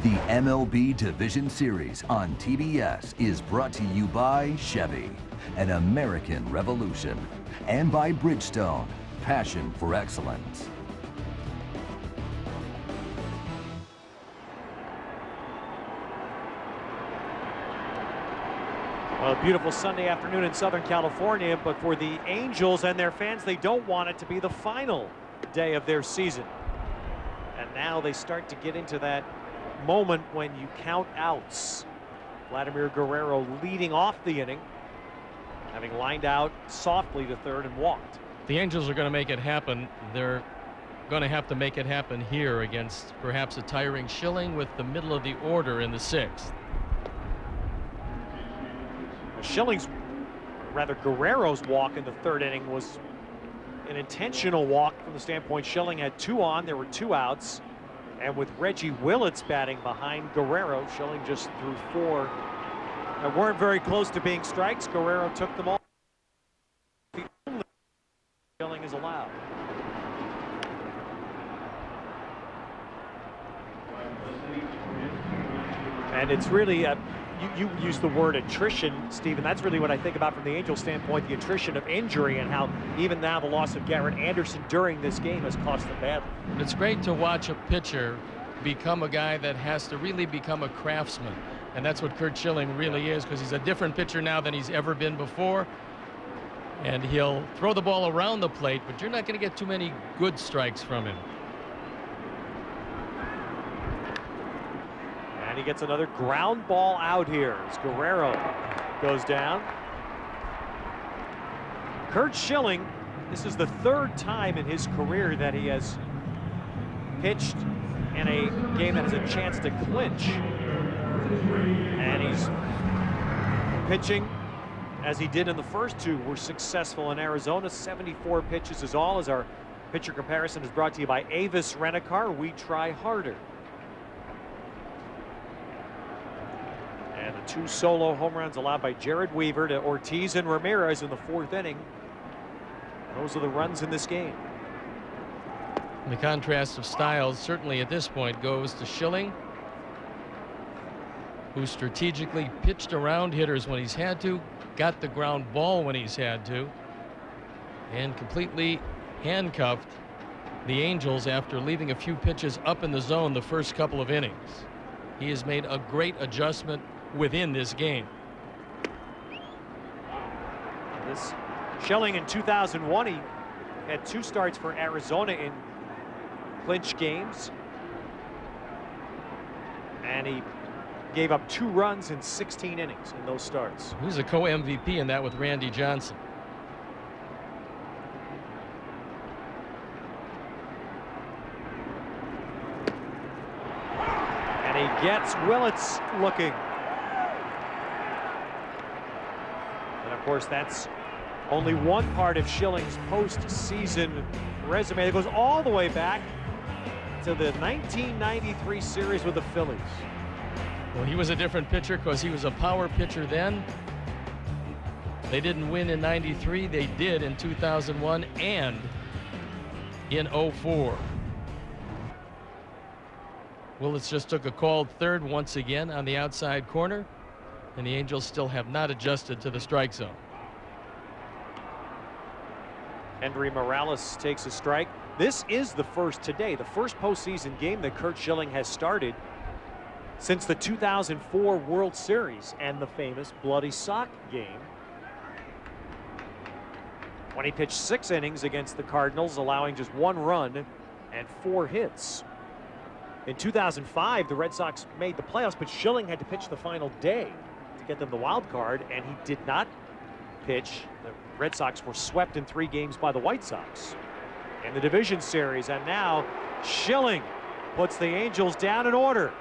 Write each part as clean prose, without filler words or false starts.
The MLB Division Series on TBS is brought to you by Chevy, an American revolution, and by Bridgestone, passion for excellence. Well, a beautiful Sunday afternoon in Southern California, but for the Angels and their fans, they don't want it to be the final day of their season. And now they start to get into that moment when you count outs. Vladimir Guerrero leading off the inning, having lined out softly to third and walked. The Angels are going to make it happen. They're going to have to make it happen here against perhaps a tiring Schilling with the middle of the order in the sixth. Schilling's, rather Guerrero's walk in the third inning was an intentional walk from the standpoint Schilling had two on, there were two outs, and with Reggie Willits batting behind Guerrero, Schilling just threw four that weren't very close to being strikes. Guerrero took them all. The only Schilling is allowed. And it's really you use the word attrition, Stephen. That's really what I think about from the Angels standpoint, the attrition of injury and how even now the loss of Garrett Anderson during this game has cost them badly. It's great to watch a pitcher become a guy that has to really become a craftsman. And that's what Curt Schilling really is, because he's a different pitcher now than he's ever been before. And he'll throw the ball around the plate, but you're not going to get too many good strikes from him. And he gets another ground ball out here as Guerrero goes down. Curt Schilling, this is the third time in his career that he has pitched in a game that has a chance to clinch. And he's pitching as he did in the first two were successful in Arizona. 74 pitches is all, as our pitcher comparison is brought to you by Avis Rent-A-Car. We try harder. And the two solo home runs allowed by Jered Weaver to Ortiz and Ramirez in the fourth inning. Those are the runs in this game. The contrast of styles certainly at this point goes to Schilling, who strategically pitched around hitters when he's had to, got the ground ball when he's had to, and completely handcuffed the Angels after leaving a few pitches up in the zone the first couple of innings. He has made a great adjustment within this game. This Schilling in 2001, he had two starts for Arizona in clinch games, and he gave up 2 runs in 16 innings in those starts. He was a co-MVP in that with Randy Johnson. And he gets Willits looking. And of course, that's only one part of Schilling's postseason resume. It goes all the way back to the 1993 series with the Phillies. Well, he was a different pitcher because he was a power pitcher then. They didn't win in '93. They did in 2001 and in '04. Willits just took a called third once again on the outside corner, and the Angels still have not adjusted to the strike zone. Henry Morales takes a strike. This is the first postseason game that Curt Schilling has started since the 2004 World Series and the famous Bloody Sock game, when he pitched 6 innings against the Cardinals, allowing just 1 run and 4 hits. In 2005, the Red Sox made the playoffs, but Schilling had to pitch the final day to get them the wild card, and he did not pitch. The Red Sox were swept in 3 games by the White Sox in the division series, and now Schilling puts the Angels down in order.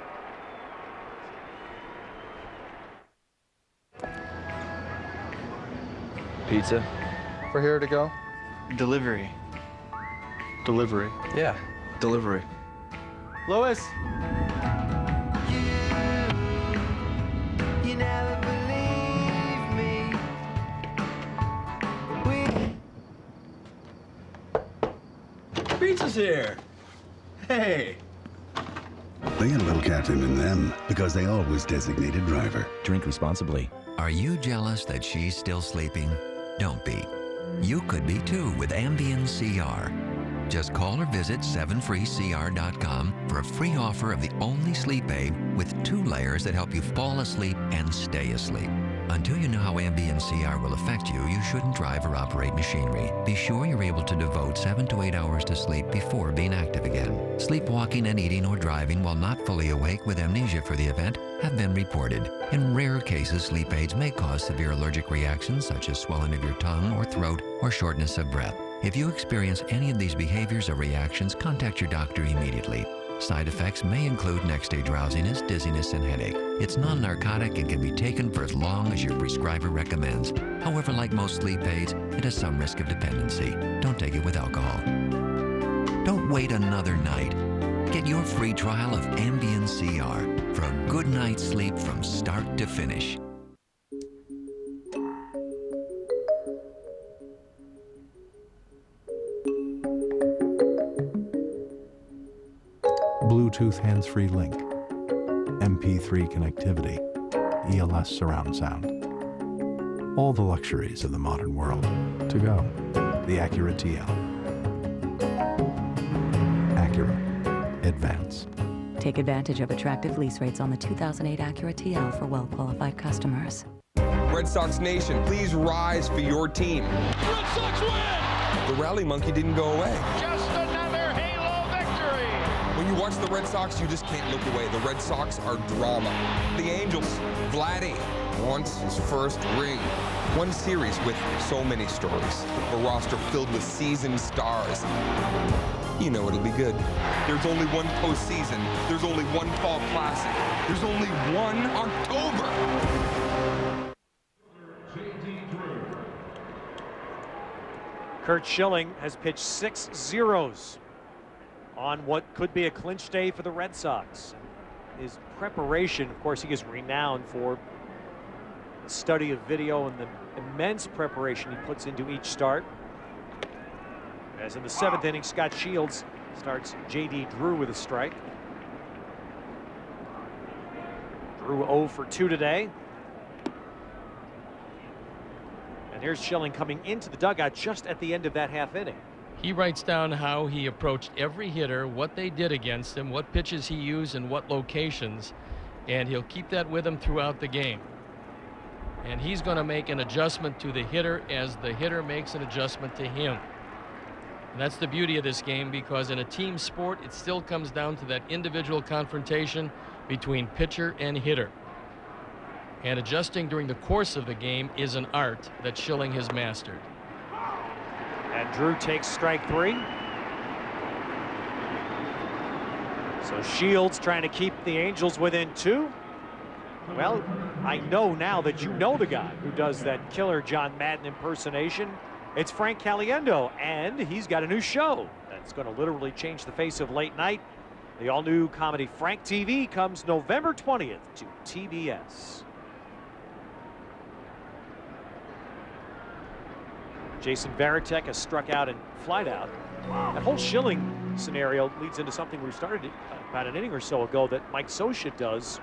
Pizza. For here to go? Delivery. Delivery. Yeah, delivery. Louis. You never believe me. Pizza's here. Hey. They had a little captain in them because they always designated driver. Drink responsibly. Are you jealous that she's still sleeping? Don't be. You could be too with Ambien CR. Just call or visit 7freecr.com for a free offer of the only sleep aid with 2 layers that help you fall asleep and stay asleep. Until you know how Ambien CR will affect you, you shouldn't drive or operate machinery. Be sure you're able to devote 7 to 8 hours to sleep before being active again. Sleepwalking and eating or driving while not fully awake with amnesia for the event have been reported. In rare cases, sleep aids may cause severe allergic reactions such as swelling of your tongue or throat or shortness of breath. If you experience any of these behaviors or reactions, contact your doctor immediately. Side effects may include next-day drowsiness, dizziness, and headache. It's non-narcotic and can be taken for as long as your prescriber recommends. However, like most sleep aids, it has some risk of dependency. Don't take it with alcohol. Don't wait another night. Get your free trial of Ambien CR for a good night's sleep from start to finish. Bluetooth hands-free link, MP3 connectivity, ELS surround sound. All the luxuries of the modern world to go. The Acura TL. Acura. Advance. Take advantage of attractive lease rates on the 2008 Acura TL for well-qualified customers. Red Sox Nation, please rise for your team. Red Sox win! The rally monkey didn't go away. Just another Halo victory! When you watch the Red Sox, you just can't look away. The Red Sox are drama. The Angels, Vladdy wants his first ring. One series with so many stories. A roster filled with seasoned stars. You know it'll be good. There's only one postseason. There's only one fall classic. There's only one October. Curt Schilling has pitched 6 zeros on what could be a clinch day for the Red Sox. His preparation, of course, he is renowned for the study of video and the immense preparation he puts into each start. As in the 7th inning, Scott Shields starts J.D. Drew with a strike. Drew 0 for 2 today. And here's Schilling coming into the dugout just at the end of that half inning. He writes down how he approached every hitter, what they did against him, what pitches he used in what locations, and he'll keep that with him throughout the game. And he's going to make an adjustment to the hitter as the hitter makes an adjustment to him. And that's the beauty of this game, because in a team sport, it still comes down to that individual confrontation between pitcher and hitter. And adjusting during the course of the game is an art that Schilling has mastered. And Drew takes strike 3. So Shields trying to keep the Angels within 2. Well, I know now that you know the guy who does that killer John Madden impersonation. It's Frank Caliendo, and he's got a new show that's going to literally change the face of late night. The all-new comedy Frank TV comes November 20th to TBS. Jason Varitek has struck out and flied out. That whole Schilling scenario leads into something we started about an inning or so ago that Mike Scioscia does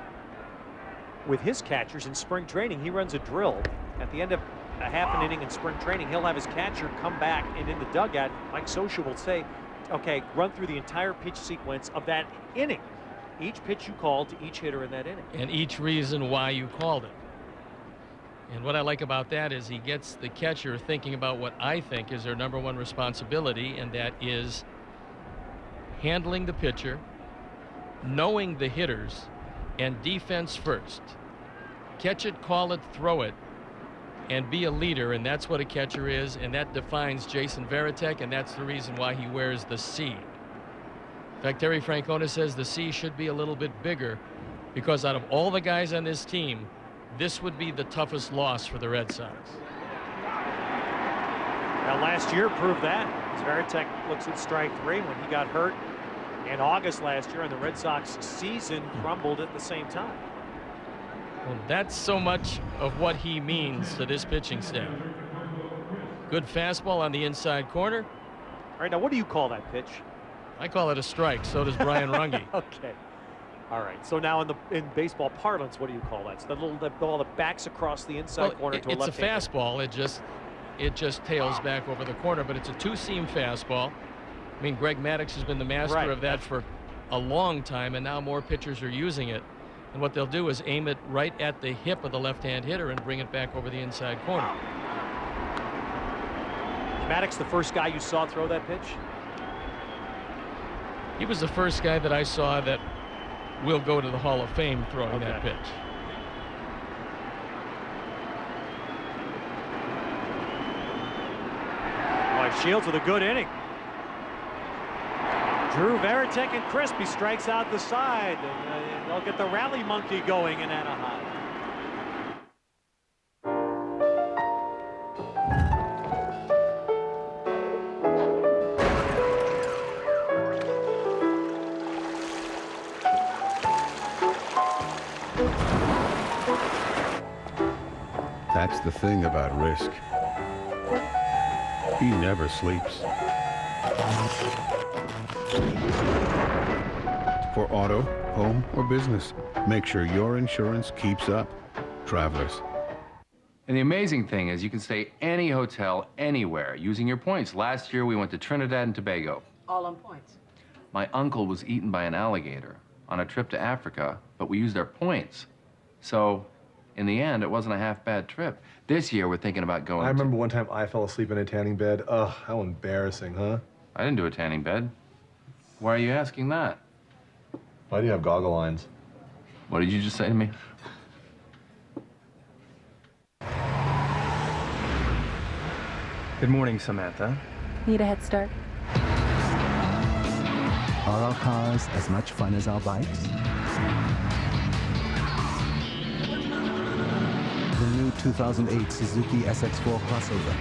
with his catchers in spring training. He runs a drill at the end of a half an inning in spring training. He'll have his catcher come back, and in the dugout, Mike Scioscia will say, okay, run through the entire pitch sequence of that inning. Each pitch you called to each hitter in that inning. And each reason why you called it. And what I like about that is he gets the catcher thinking about what I think is their #1 responsibility, and that is handling the pitcher, knowing the hitters, and defense first. Catch it, call it, throw it, and be a leader, and that's what a catcher is, and that defines Jason Varitek, and that's the reason why he wears the C. In fact, Terry Francona says the C should be a little bit bigger, because out of all the guys on this team, this would be the toughest loss for the Red Sox. Now, last year proved that. As Varitek looks at strike 3 when he got hurt in August last year, and the Red Sox season crumbled at the same time. Well, that's so much of what he means to this pitching staff. Good fastball on the inside corner. All right, now what do you call that pitch? I call it a strike. So does Brian Runge. Okay. All right. So now in baseball parlance, what do you call that? It's the little ball that backs across the inside corner to a left. It's a fastball. It just tails back over the corner, but it's a two-seam fastball. I mean, Greg Maddux has been the master of that for a long time, and now more pitchers are using it. And what they'll do is aim it right at the hip of the left-hand hitter and bring it back over the inside corner. Maddux, the first guy you saw throw that pitch? He was the first guy that I saw that will go to the Hall of Fame throwing that pitch. Shields with a good inning. Drew Veritek and Crispy strikes out the side, and they'll get the rally monkey going in Anaheim. That's the thing about risk. He never sleeps. For auto, home, or business, make sure your insurance keeps up. Travelers. And the amazing thing is you can stay any hotel anywhere using your points. Last year we went to Trinidad and Tobago. All on points. My uncle was eaten by an alligator on a trip to Africa, but we used our points. So in the end, it wasn't a half bad trip. This year, we're thinking about going I remember one time I fell asleep in a tanning bed. Ugh, how embarrassing, huh? I didn't do a tanning bed. Why are you asking that? Why do you have goggle lines? What did you just say to me? Good morning, Samantha. Need a head start? Are our cars as much fun as our bikes? The new 2008 Suzuki SX4 crossover.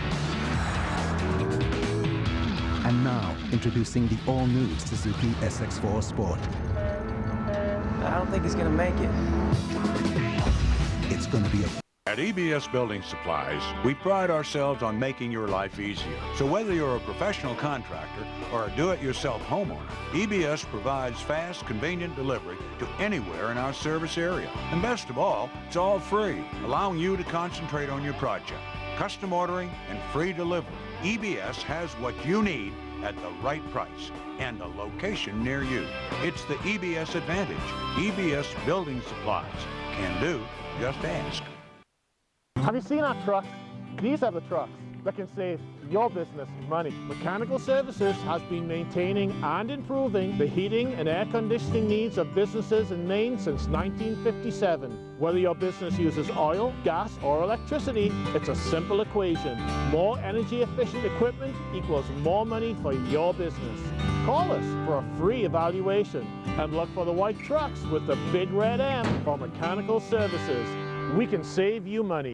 And now, introducing the all-new Suzuki SX4 Sport. I don't think he's gonna make it. It's gonna be a... At EBS Building Supplies, we pride ourselves on making your life easier. So whether you're a professional contractor or a do-it-yourself homeowner, EBS provides fast, convenient delivery to anywhere in our service area. And best of all, it's all free, allowing you to concentrate on your project. Custom ordering and free delivery. EBS has what you need at the right price and the location near you. It's the EBS advantage. EBS Building Supplies. Can do, just ask. Have you seen our trucks? These are the trucks that can save your business money. Mechanical Services has been maintaining and improving the heating and air conditioning needs of businesses in Maine since 1957. Whether your business uses oil, gas, or electricity, it's a simple equation. More energy efficient equipment equals more money for your business. Call us for a free evaluation and look for the white trucks with the big red M for Mechanical Services. We can save you money.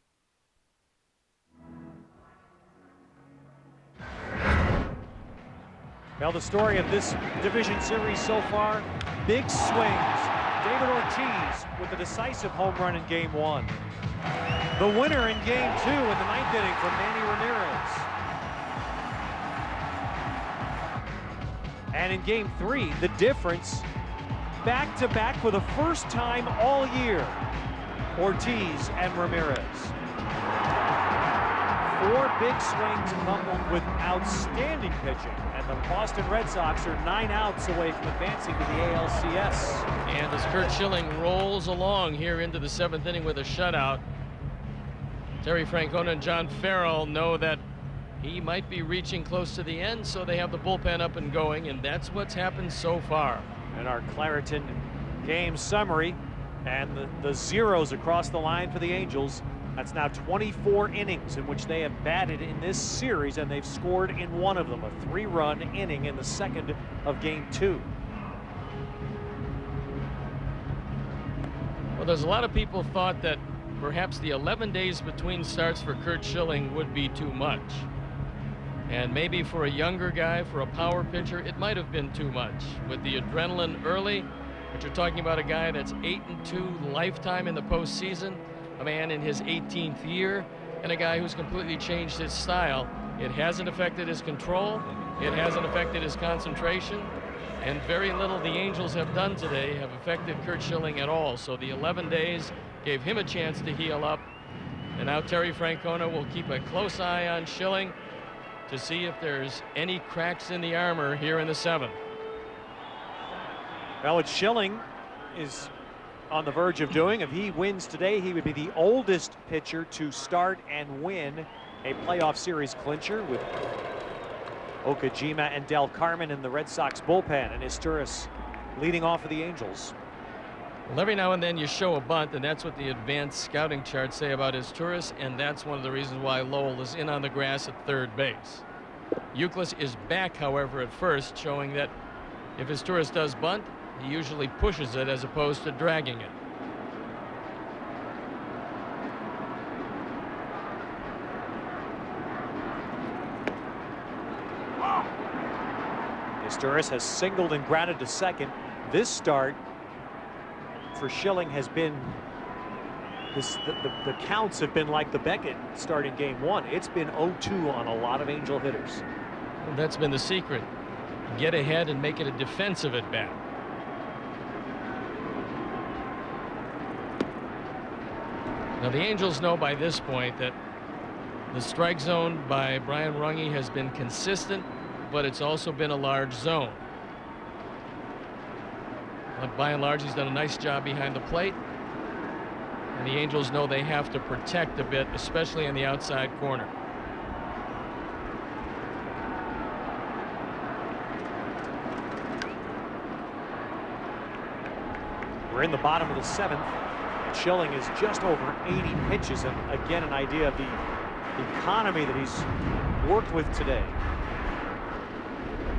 Now the story of this division series so far, big swings. David Ortiz with the decisive home run in Game 1. The winner in Game 2 in the 9th inning from Manny Ramirez. And in Game 3, the difference, back-to-back for the first time all year, Ortiz and Ramirez. 4 big swings coupled with outstanding pitching, and the Boston Red Sox are 9 outs away from advancing to the ALCS. And as Curt Schilling rolls along here into the 7th inning with a shutout, Terry Francona and John Farrell know that he might be reaching close to the end, so they have the bullpen up and going, and that's what's happened so far. And our Claritin game summary, and the zeros across the line for the Angels. That's now 24 innings in which they have batted in this series, and they've scored in one of them, a 3-run inning in the second of Game 2. Well, there's a lot of people thought that perhaps the 11 days between starts for Curt Schilling would be too much. And maybe for a younger guy, for a power pitcher, it might have been too much. With the adrenaline early, but you're talking about a guy that's 8-2 lifetime in the postseason, a man in his 18th year, and a guy who's completely changed his style. It hasn't affected his control. It hasn't affected his concentration. And very little the Angels have done today have affected Curt Schilling at all. So the 11 days gave him a chance to heal up. And now Terry Francona will keep a close eye on Schilling to see if there's any cracks in the armor here in the 7th. Well, what Schilling is on the verge of doing, if he wins today, he would be the oldest pitcher to start and win a playoff series clincher, with Okajima and Del Carmen in the Red Sox bullpen, and Izturis leading off for the Angels. Well, every now and then you show a bunt, and that's what the advanced scouting charts say about Izturis, and that's one of the reasons why Lowell is in on the grass at third base. Youkilis is back, however, at first, showing that if Izturis does bunt, he usually pushes it as opposed to dragging it. Izturis has singled and grounded to second. This start for Schilling has been the counts have been like the Beckett start in game 1. It's been 0-2 on a lot of Angel hitters. Well, that's been the secret. Get ahead and make it a defensive at bat. Now the Angels know by this point that the strike zone by Brian Runge has been consistent, but it's also been a large zone. But by and large, he's done a nice job behind the plate. And the Angels know they have to protect a bit, especially in the outside corner. We're in the bottom of the 7th. Schilling is just over 80 pitches, and again an idea of the economy that he's worked with today.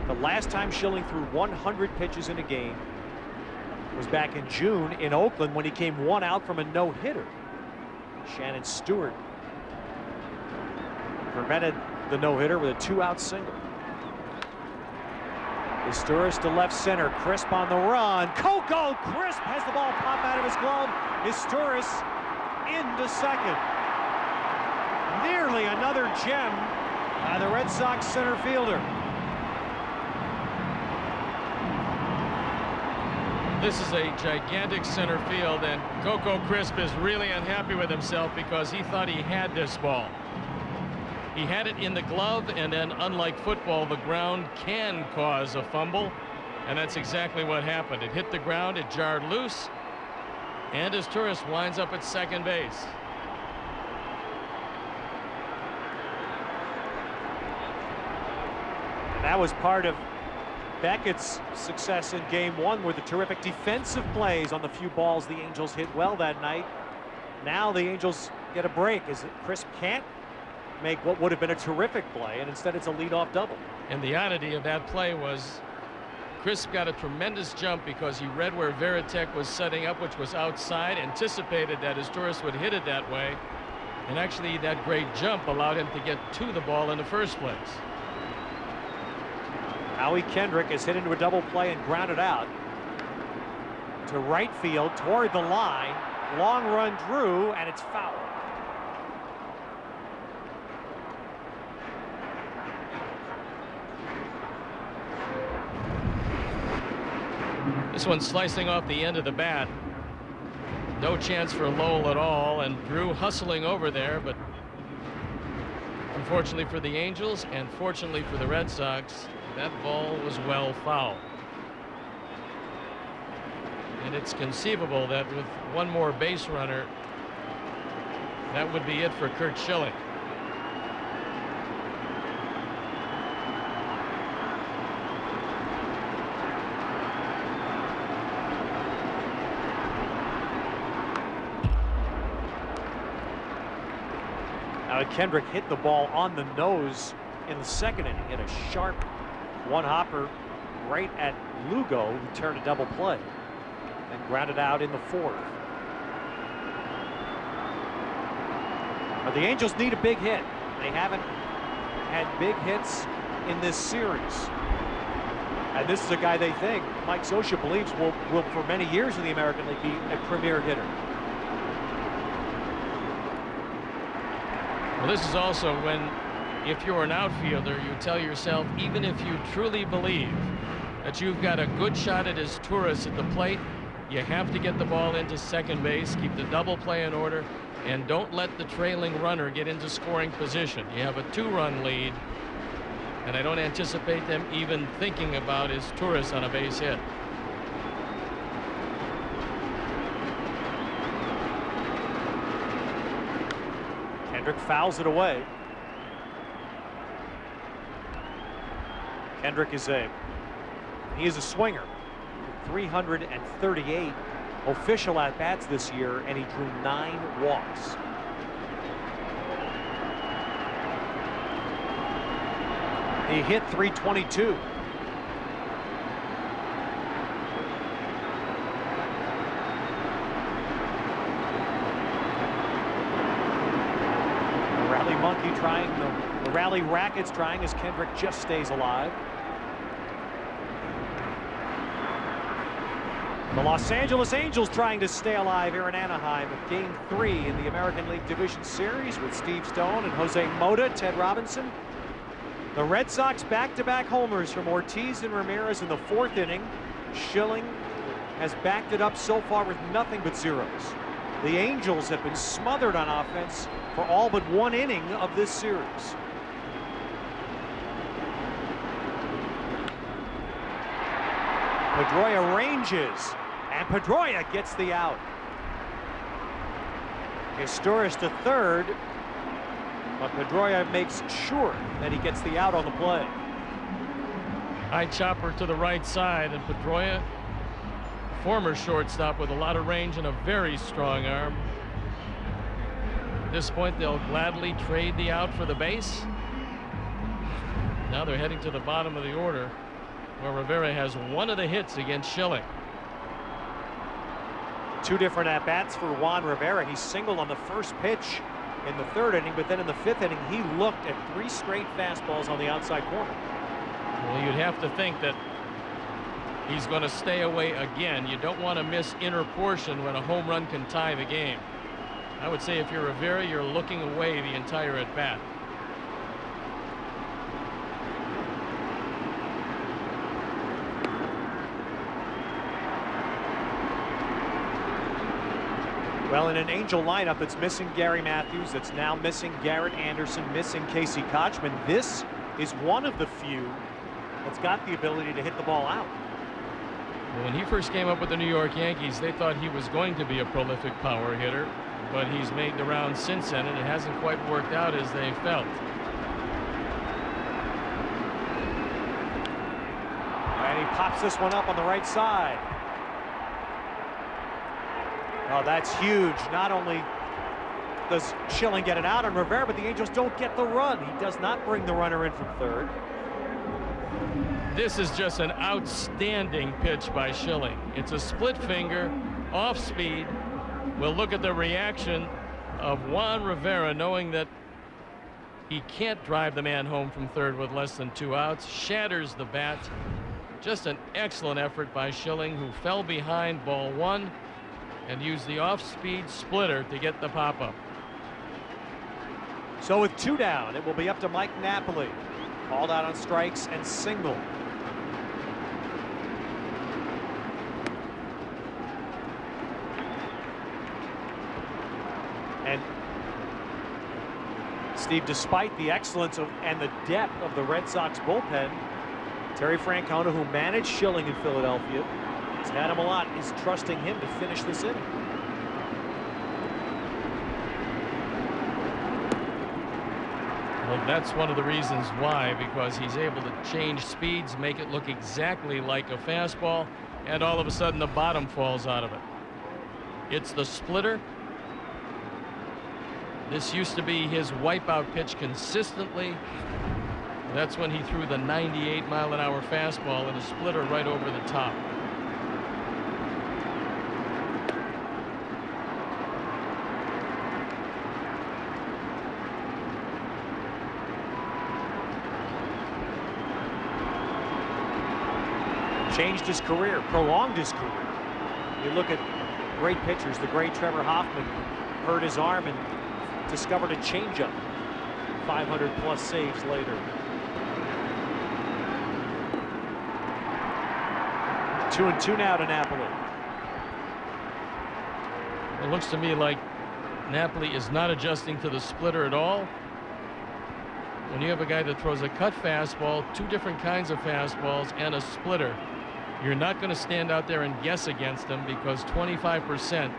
The last time Schilling threw 100 pitches in a game was back in June in Oakland, when he came 1 out from a no-hitter. Shannon Stewart prevented the no-hitter with a 2-out single. Izturis to left center, Crisp on the run. Coco Crisp has the ball pop out of his glove. Izturis into second. Nearly another gem by the Red Sox center fielder. This is a gigantic center field, and Coco Crisp is really unhappy with himself because he thought he had this ball. He had it in the glove, and then unlike football, the ground can cause a fumble, and that's exactly what happened. It hit the ground, it jarred loose, and Izturis winds up at second base. And that was part of Beckett's success in game 1, were the terrific defensive plays on the few balls the Angels hit well that night. Now the Angels get a break as Crisp can't make what would have been a terrific play, and instead it's a leadoff double. And the oddity of that play was Crisp got a tremendous jump because he read where Veritek was setting up, which was outside, anticipated that Izturis would hit it that way, and actually that great jump allowed him to get to the ball in the first place. Howie Kendrick is hit into a double play and grounded out to right field toward the line. Long run Drew, and it's foul. This one's slicing off the end of the bat. No chance for Lowell at all, and Drew hustling over there, but unfortunately for the Angels and fortunately for the Red Sox, that ball was well fouled. And it's conceivable that with one more base runner, that would be it for Curt Schilling. Now Kendrick hit the ball on the nose in the second inning, hit a sharp one-hopper right at Lugo, who turned a double play and grounded out in the 4th. But the Angels need a big hit. They haven't had big hits in this series. And this is a guy they think, Mike Scioscia believes, will for many years in the American League be a premier hitter. Well, this is also when, if you're an outfielder, you tell yourself, even if you truly believe that you've got a good shot at his tourists at the plate. You have to get the ball into second base, keep the double play in order, and don't let the trailing runner get into scoring position. You have a 2-run lead, and I don't anticipate them even thinking about his tourists on a base hit. Kendrick fouls it away. Kendrick is a swinger. 338 official at-bats this year, and he drew 9 walks. He hit .322. The rally monkey trying, the rally rackets trying as Kendrick just stays alive. The Los Angeles Angels trying to stay alive here in Anaheim with Game 3 in the American League Division Series with Steve Stone and Jose Mota, Ted Robinson. The Red Sox back-to-back homers from Ortiz and Ramirez in the 4th inning. Schilling has backed it up so far with nothing but zeros. The Angels have been smothered on offense for all but 1 inning of this series. Pedroia ranges, and Pedroia gets the out. Historis to third, but Pedroia makes sure that he gets the out on the play. High chopper to the right side, and Pedroia, former shortstop with a lot of range and a very strong arm. At this point, they'll gladly trade the out for the base. Now they're heading to the bottom of the order, where Rivera has 1 of the hits against Schilling. 2 different at-bats for Juan Rivera. He singled on the first pitch in the 3rd inning, but then in the 5th inning, he looked at 3 straight fastballs on the outside corner. Well, you'd have to think that he's going to stay away again. You don't want to miss inner portion when a home run can tie the game. I would say if you're Rivera, you're looking away the entire at-bat. Well, in an Angel lineup that's missing Gary Matthews, that's now missing Garrett Anderson, missing Casey Kochman, this is one of the few that's got the ability to hit the ball out. Well, when he first came up with the New York Yankees, they thought he was going to be a prolific power hitter, but he's made the rounds since then, and it hasn't quite worked out as they felt. And he pops this one up on the right side. Oh, that's huge. Not only does Schilling get it out on Rivera, but the Angels don't get the run. He does not bring the runner in from third. This is just an outstanding pitch by Schilling. It's a split finger, off speed. We'll look at the reaction of Juan Rivera, knowing that he can't drive the man home from third with less than 2 outs. Shatters the bat. Just an excellent effort by Schilling, who fell behind ball 1 and used the off-speed splitter to get the pop-up. So with 2 down, it will be up to Mike Napoli. Called out on strikes and single. And Steve, despite the excellence and the depth of the Red Sox bullpen, Terry Francona, who managed Schilling in Philadelphia, has had him a lot, is trusting him to finish this inning. Well, that's one of the reasons why, because he's able to change speeds, make it look exactly like a fastball, and all of a sudden the bottom falls out of it. It's the splitter. This used to be his wipeout pitch consistently. That's when he threw the 98-mile-an-hour fastball and a splitter right over the top. Changed his career, prolonged his career. You look at great pitchers, the great Trevor Hoffman hurt his arm and discovered a changeup 500+ saves later. 2-2 now to Napoli. It looks to me like Napoli is not adjusting to the splitter at all. When you have a guy that throws a cut fastball, two different kinds of fastballs, and a splitter, you're not going to stand out there and guess against him, because 25%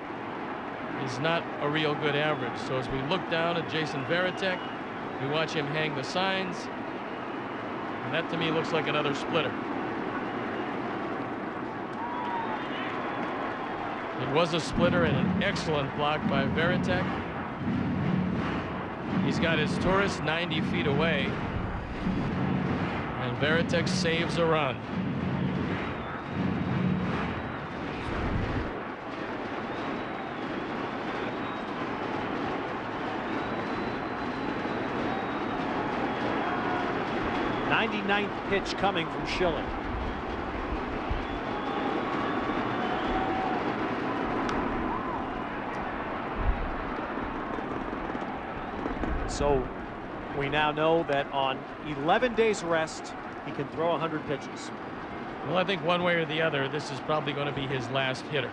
is not a real good average. So as we look down at Jason Varitek, we watch him hang the signs, and that to me looks like another splitter. It was a splitter and an excellent block by Varitek. He's got his tourist 90 feet away, and Varitek saves a run. Ninth pitch coming from Schilling. So we now know that on 11 days rest, he can throw 100 pitches. Well, I think one way or the other, this is probably going to be his last hitter.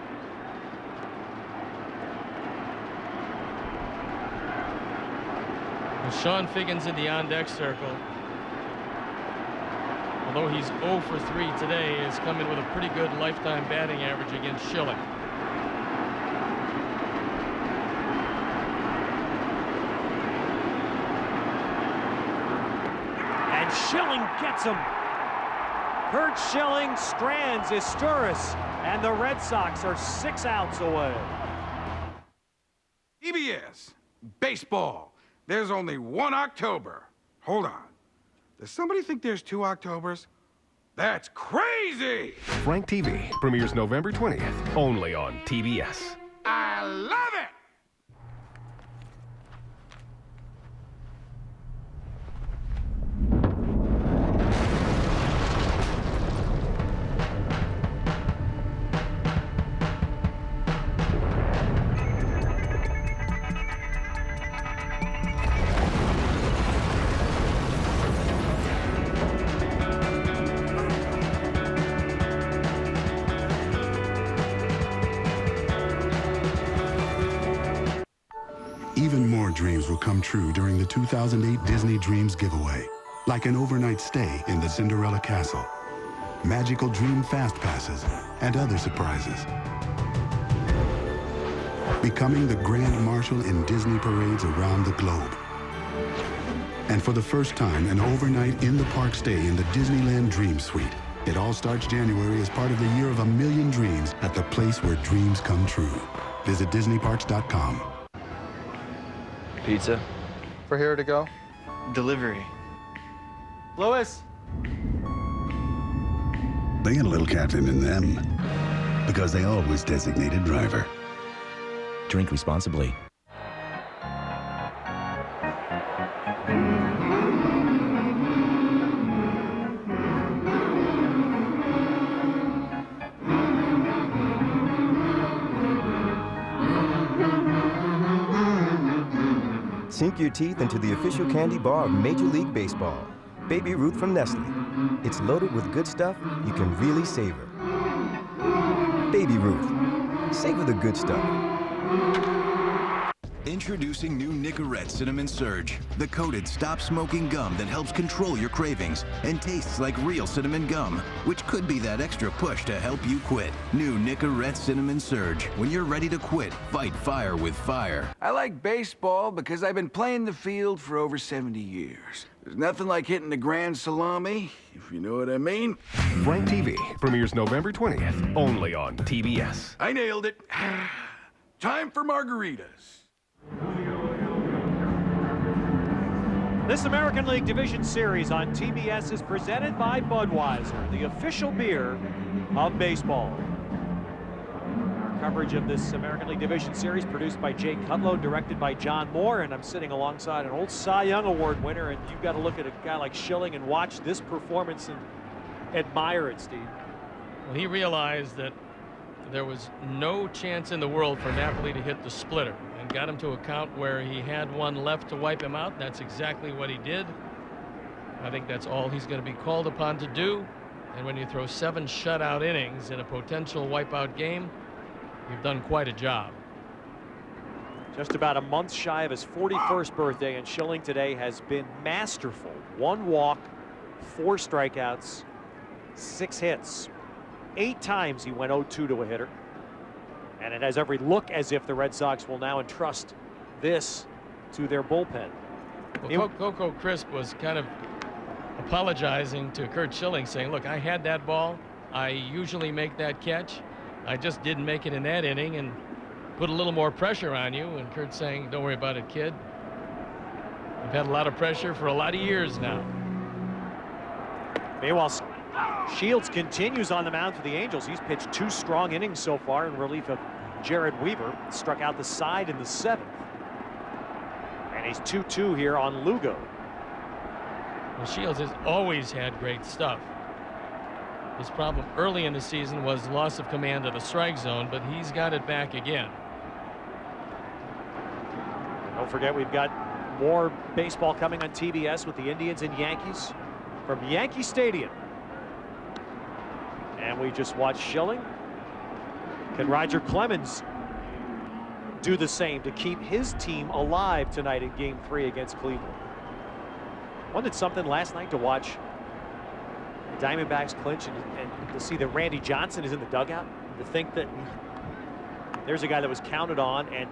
With Sean Figgins in the on-deck circle, although he's 0 for 3 today, has come in with a pretty good lifetime batting average against Schilling. And Schilling gets him. Curt Schilling strands Isturis, and the Red Sox are 6 outs away. TBS, baseball. There's only one October. Hold on. Does somebody think there's 2 Octobers? That's crazy! Frank TV premieres November 20th, only on TBS. I love it! Even more dreams will come true during the 2008 Disney Dreams giveaway, like an overnight stay in the Cinderella Castle, magical dream fast passes, and other surprises. Becoming the Grand Marshal in Disney parades around the globe. And for the first time, an overnight in-the-park stay in the Disneyland Dream Suite. It all starts January as part of the Year of a Million Dreams at the place where dreams come true. Visit DisneyParks.com. Pizza. For here to go? Delivery. Louis. They got a little captain in them because they always designate a driver. Drink responsibly. Sink your teeth into the official candy bar of Major League Baseball. Baby Ruth from Nestle. It's loaded with good stuff you can really savor. Baby Ruth. Savor the good stuff. Introducing new Nicorette Cinnamon Surge, the coated stop-smoking gum that helps control your cravings and tastes like real cinnamon gum, which could be that extra push to help you quit. New Nicorette Cinnamon Surge. When you're ready to quit, fight fire with fire. I like baseball because I've been playing the field for over 70 years. There's nothing like hitting the grand salami, if you know what I mean. Frank TV premieres November 20th, only on TBS. I nailed it. Time for margaritas. This American League Division Series on TBS is presented by Budweiser, the official beer of baseball. Coverage of this American League Division Series produced by Jay Cutlow, directed by John Moore, and I'm sitting alongside an old Cy Young Award winner, and you've got to look at a guy like Schilling and watch this performance and admire it, Steve. Well, he realized that there was no chance in the world for Napoli to hit the splitter, and got him to a count where he had one left to wipe him out. That's exactly what he did. I think that's all he's going to be called upon to do. And when you throw 7 shutout innings in a potential wipeout game, you've done quite a job. Just about a month shy of his 41st birthday, and Schilling today has been masterful. 1 walk, 4 strikeouts, 6 hits. 8 times he went 0-2 to a hitter. And it has every look as if the Red Sox will now entrust this to their bullpen. Well, Coco Crisp was kind of apologizing to Curt Schilling, saying, look, I had that ball. I usually make that catch. I just didn't make it in that inning and put a little more pressure on you. And Curt saying, don't worry about it, kid. I've had a lot of pressure for a lot of years now. Meanwhile, Shields continues on the mound for the Angels. He's pitched 2 strong innings so far in relief of Jered Weaver. Struck out the side in the 7th. And he's 2-2 here on Lugo. Well, Shields has always had great stuff. His problem early in the season was loss of command of the strike zone, but he's got it back again. Don't forget, we've got more baseball coming on TBS with the Indians and Yankees from Yankee Stadium. And we just watched Schilling. Can Roger Clemens do the same to keep his team alive tonight in Game 3 against Cleveland? Wasn't it something last night to watch the Diamondbacks clinch and to see that Randy Johnson is in the dugout? To think that there's a guy that was counted on and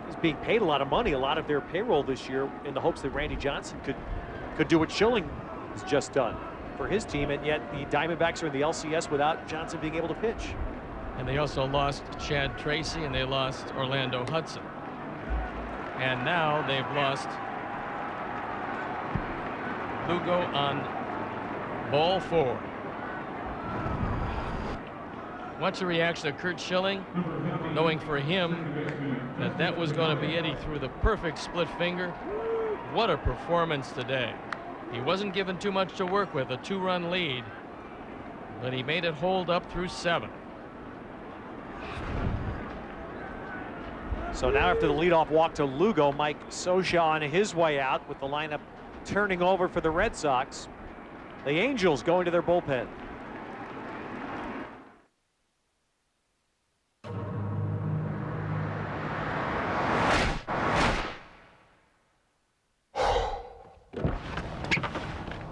is being paid a lot of money, a lot of their payroll this year, in the hopes that Randy Johnson could do what Schilling has just done for his team, and yet the Diamondbacks are in the LCS without Johnson being able to pitch. And they also lost Chad Tracy, and they lost Orlando Hudson. And now they've lost Lugo on ball 4. Watch the reaction of Curt Schilling, knowing for him that was going to be it. He threw the perfect split finger. What a performance today. He wasn't given too much to work with, a 2-run lead, but he made it hold up through 7. So now after the leadoff walk to Lugo, Mike Scioscia on his way out with the lineup turning over for the Red Sox. The Angels going to their bullpen.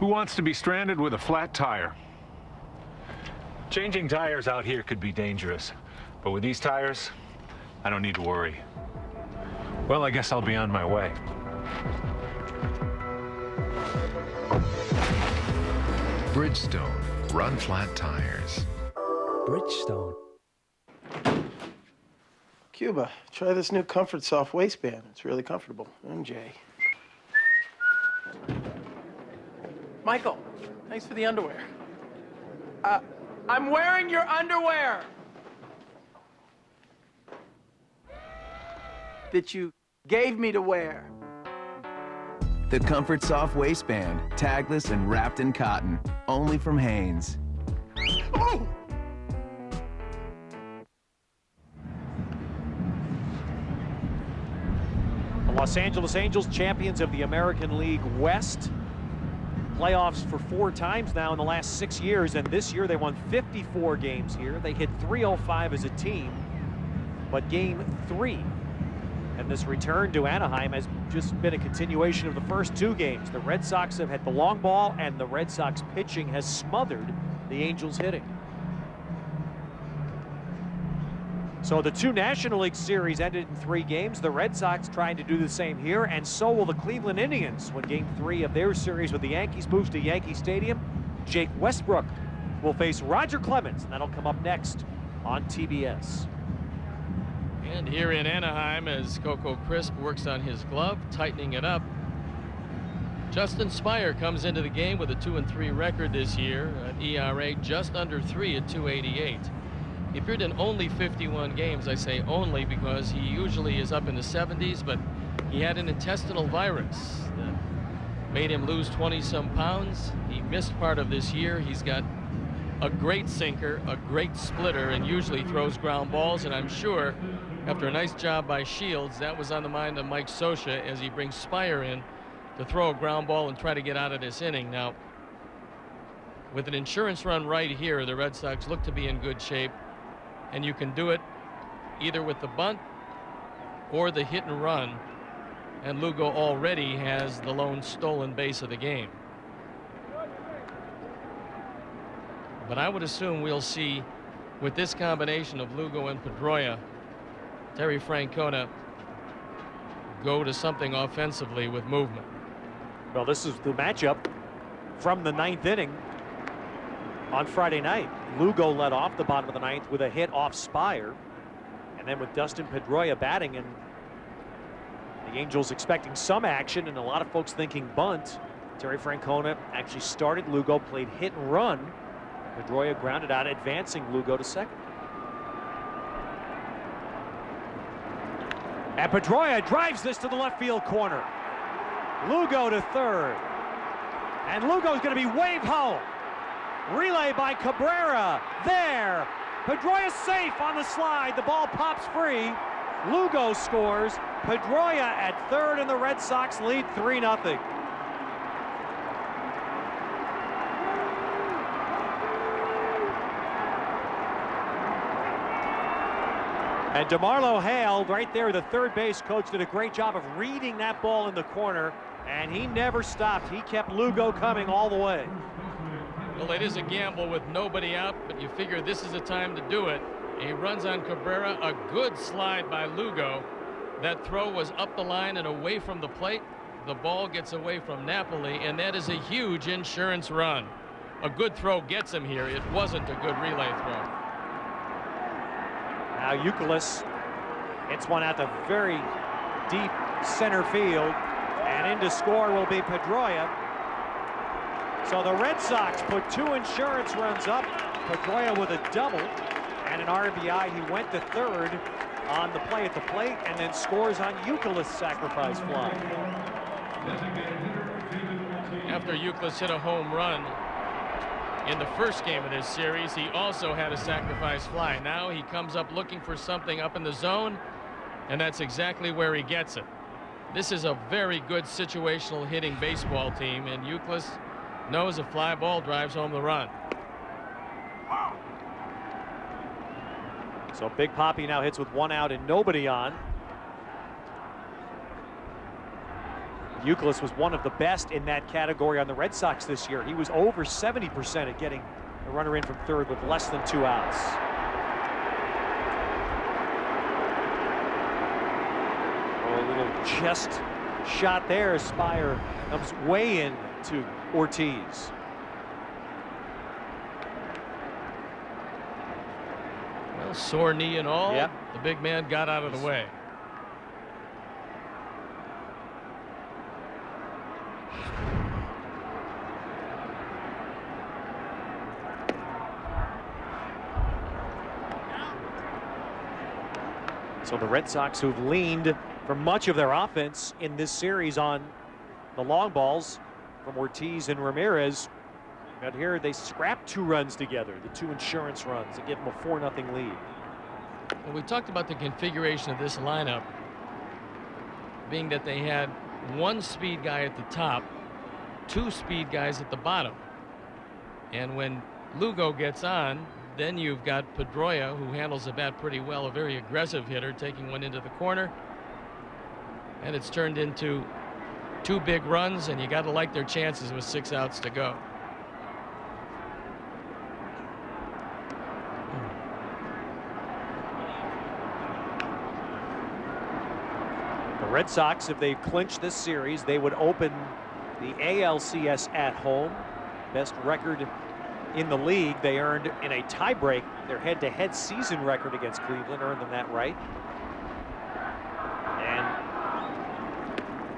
Who wants to be stranded with a flat tire? Changing tires out here could be dangerous, but with these tires, I don't need to worry. Well, I guess I'll be on my way. Bridgestone. Run flat tires. Bridgestone. Cuba, try this new Comfort Soft waistband. It's really comfortable. MJ. Michael, thanks for the underwear. I'm wearing your underwear! That you gave me to wear. The Comfort Soft waistband, tagless and wrapped in cotton, only from Hanes. Oh! The Los Angeles Angels, champions of the American League West. Playoffs for 4 times now in the last 6 years, and this year they won 54 games here. They hit .305 as a team, but Game 3 and this return to Anaheim has just been a continuation of the first 2 games. The Red Sox have had the long ball, and the Red Sox pitching has smothered the Angels hitting. So the 2 National League series ended in 3 games. The Red Sox trying to do the same here, and so will the Cleveland Indians when Game 3 of their series with the Yankees moves to Yankee Stadium. Jake Westbrook will face Roger Clemens, and that'll come up next on TBS. And here in Anaheim, as Coco Crisp works on his glove, tightening it up, Justin Spire comes into the game with a 2-3 record this year, an ERA just under 3 at .288. He appeared in only 51 games. I say only because he usually is up in the 70s, but he had an intestinal virus that made him lose 20-some pounds. He missed part of this year. He's got a great sinker, a great splitter, and usually throws ground balls, and I'm sure after a nice job by Shields, that was on the mind of Mike Scioscia as he brings Spire in to throw a ground ball and try to get out of this inning. Now, With an insurance run right here, the Red Sox look to be in good shape, and you can do it either with the bunt or the hit and run, and Lugo already has the lone stolen base of the game. But I would assume we'll see, with this combination of Lugo and Pedroia, Terry Francona go to something offensively with movement. Well, this is the matchup from the 9th inning on Friday night. Lugo led off the bottom of the 9th with a hit off Spire, and then with Dustin Pedroia batting, and the Angels expecting some action and a lot of folks thinking bunt. Terry Francona actually started Lugo, played hit and run. Pedroia grounded out, advancing Lugo to second. And Pedroia drives this to the left field corner. Lugo to third. And Lugo's going to be waved home. Relay by Cabrera. There. Pedroia safe on the slide. The ball pops free. Lugo scores. Pedroia at third, and the Red Sox lead 3-0. And DeMarlo Hale, right there, the third base coach, did a great job of reading that ball in the corner, and he never stopped. He kept Lugo coming all the way. Well, it is a gamble with nobody out, but you figure this is the time to do it. He runs on Cabrera, a good slide by Lugo. That throw was up the line and away from the plate. The ball gets away from Napoli, and that is a huge insurance run. A good throw gets him here. It wasn't a good relay throw. Now Youkilis hits one out to very deep center field, and in to score will be Pedroia. So the Red Sox put 2 insurance runs up. Pedroia with a double and an RBI. He went to third on the play at the plate, and then scores on Youkilis' sacrifice fly. After Youkilis hit a home run in the first game of this series, he also had a sacrifice fly. Now he comes up looking for something up in the zone, and that's exactly where he gets it. This is a very good situational hitting baseball team, and Youkilis knows a fly ball drives home the run. So Big Papi now hits with 1 out and nobody on. Youkilis was one of the best in that category on the Red Sox this year. He was over 70% at getting a runner in from third with less than 2 outs. Oh, a little chest shot there. Spire comes way in to Ortiz. Well, sore knee and all. Yep. The big man got out of the way. So the Red Sox, who've leaned for much of their offense in this series on the long balls from Ortiz and Ramirez, but here they scrapped 2 runs together, the 2 insurance runs, that give them a 4-0 lead. Well, we talked about the configuration of this lineup being that they had 1 speed guy at the top, 2 speed guys at the bottom. And when Lugo gets on, then you've got Pedroia, who handles the bat pretty well, a very aggressive hitter, taking one into the corner. And it's turned into 2 big runs, and you got to like their chances with 6 outs to go. The Red Sox, if they clinch this series, they would open the ALCS at home. Best record in the league. They earned in a tiebreak their head-to-head season record against Cleveland, earned them that right. And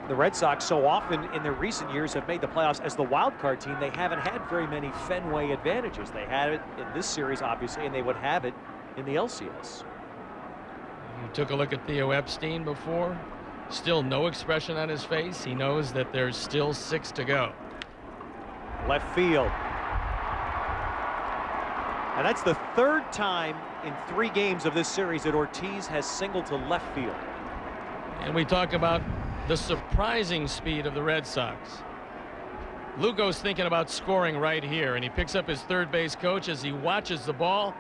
the Red Sox so often in their recent years have made the playoffs as the wild card team. They haven't had very many Fenway advantages. They had it in this series, obviously, and they would have it in the LCS. You took a look at Theo Epstein before. Still no expression on his face. He knows that there's still 6 to go. Left field. And that's the 3rd time in 3 games of this series that Ortiz has singled to left field. And we talk about the surprising speed of the Red Sox. Lugo's thinking about scoring right here, and he picks up his third base coach as he watches the ball.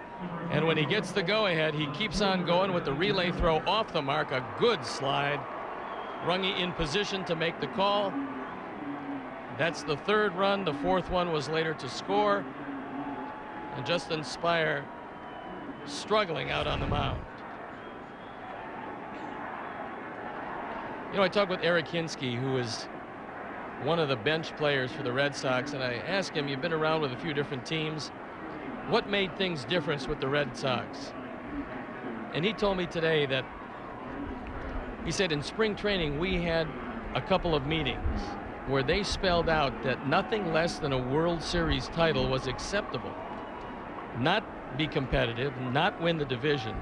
And when he gets the go-ahead, he keeps on going with the relay throw off the mark. A good slide. Runge in position to make the call. That's the third run. The fourth one was later to score. And Justin Spire struggling out on the mound. You know, I talked with Eric Hinsky, who is one of the bench players for the Red Sox, and I asked him, you've been around with a few different teams, what made things different with the Red Sox? And he told me today that, he said in spring training we had a couple of meetings where they spelled out that nothing less than a World Series title was acceptable. Not be competitive, not win the division,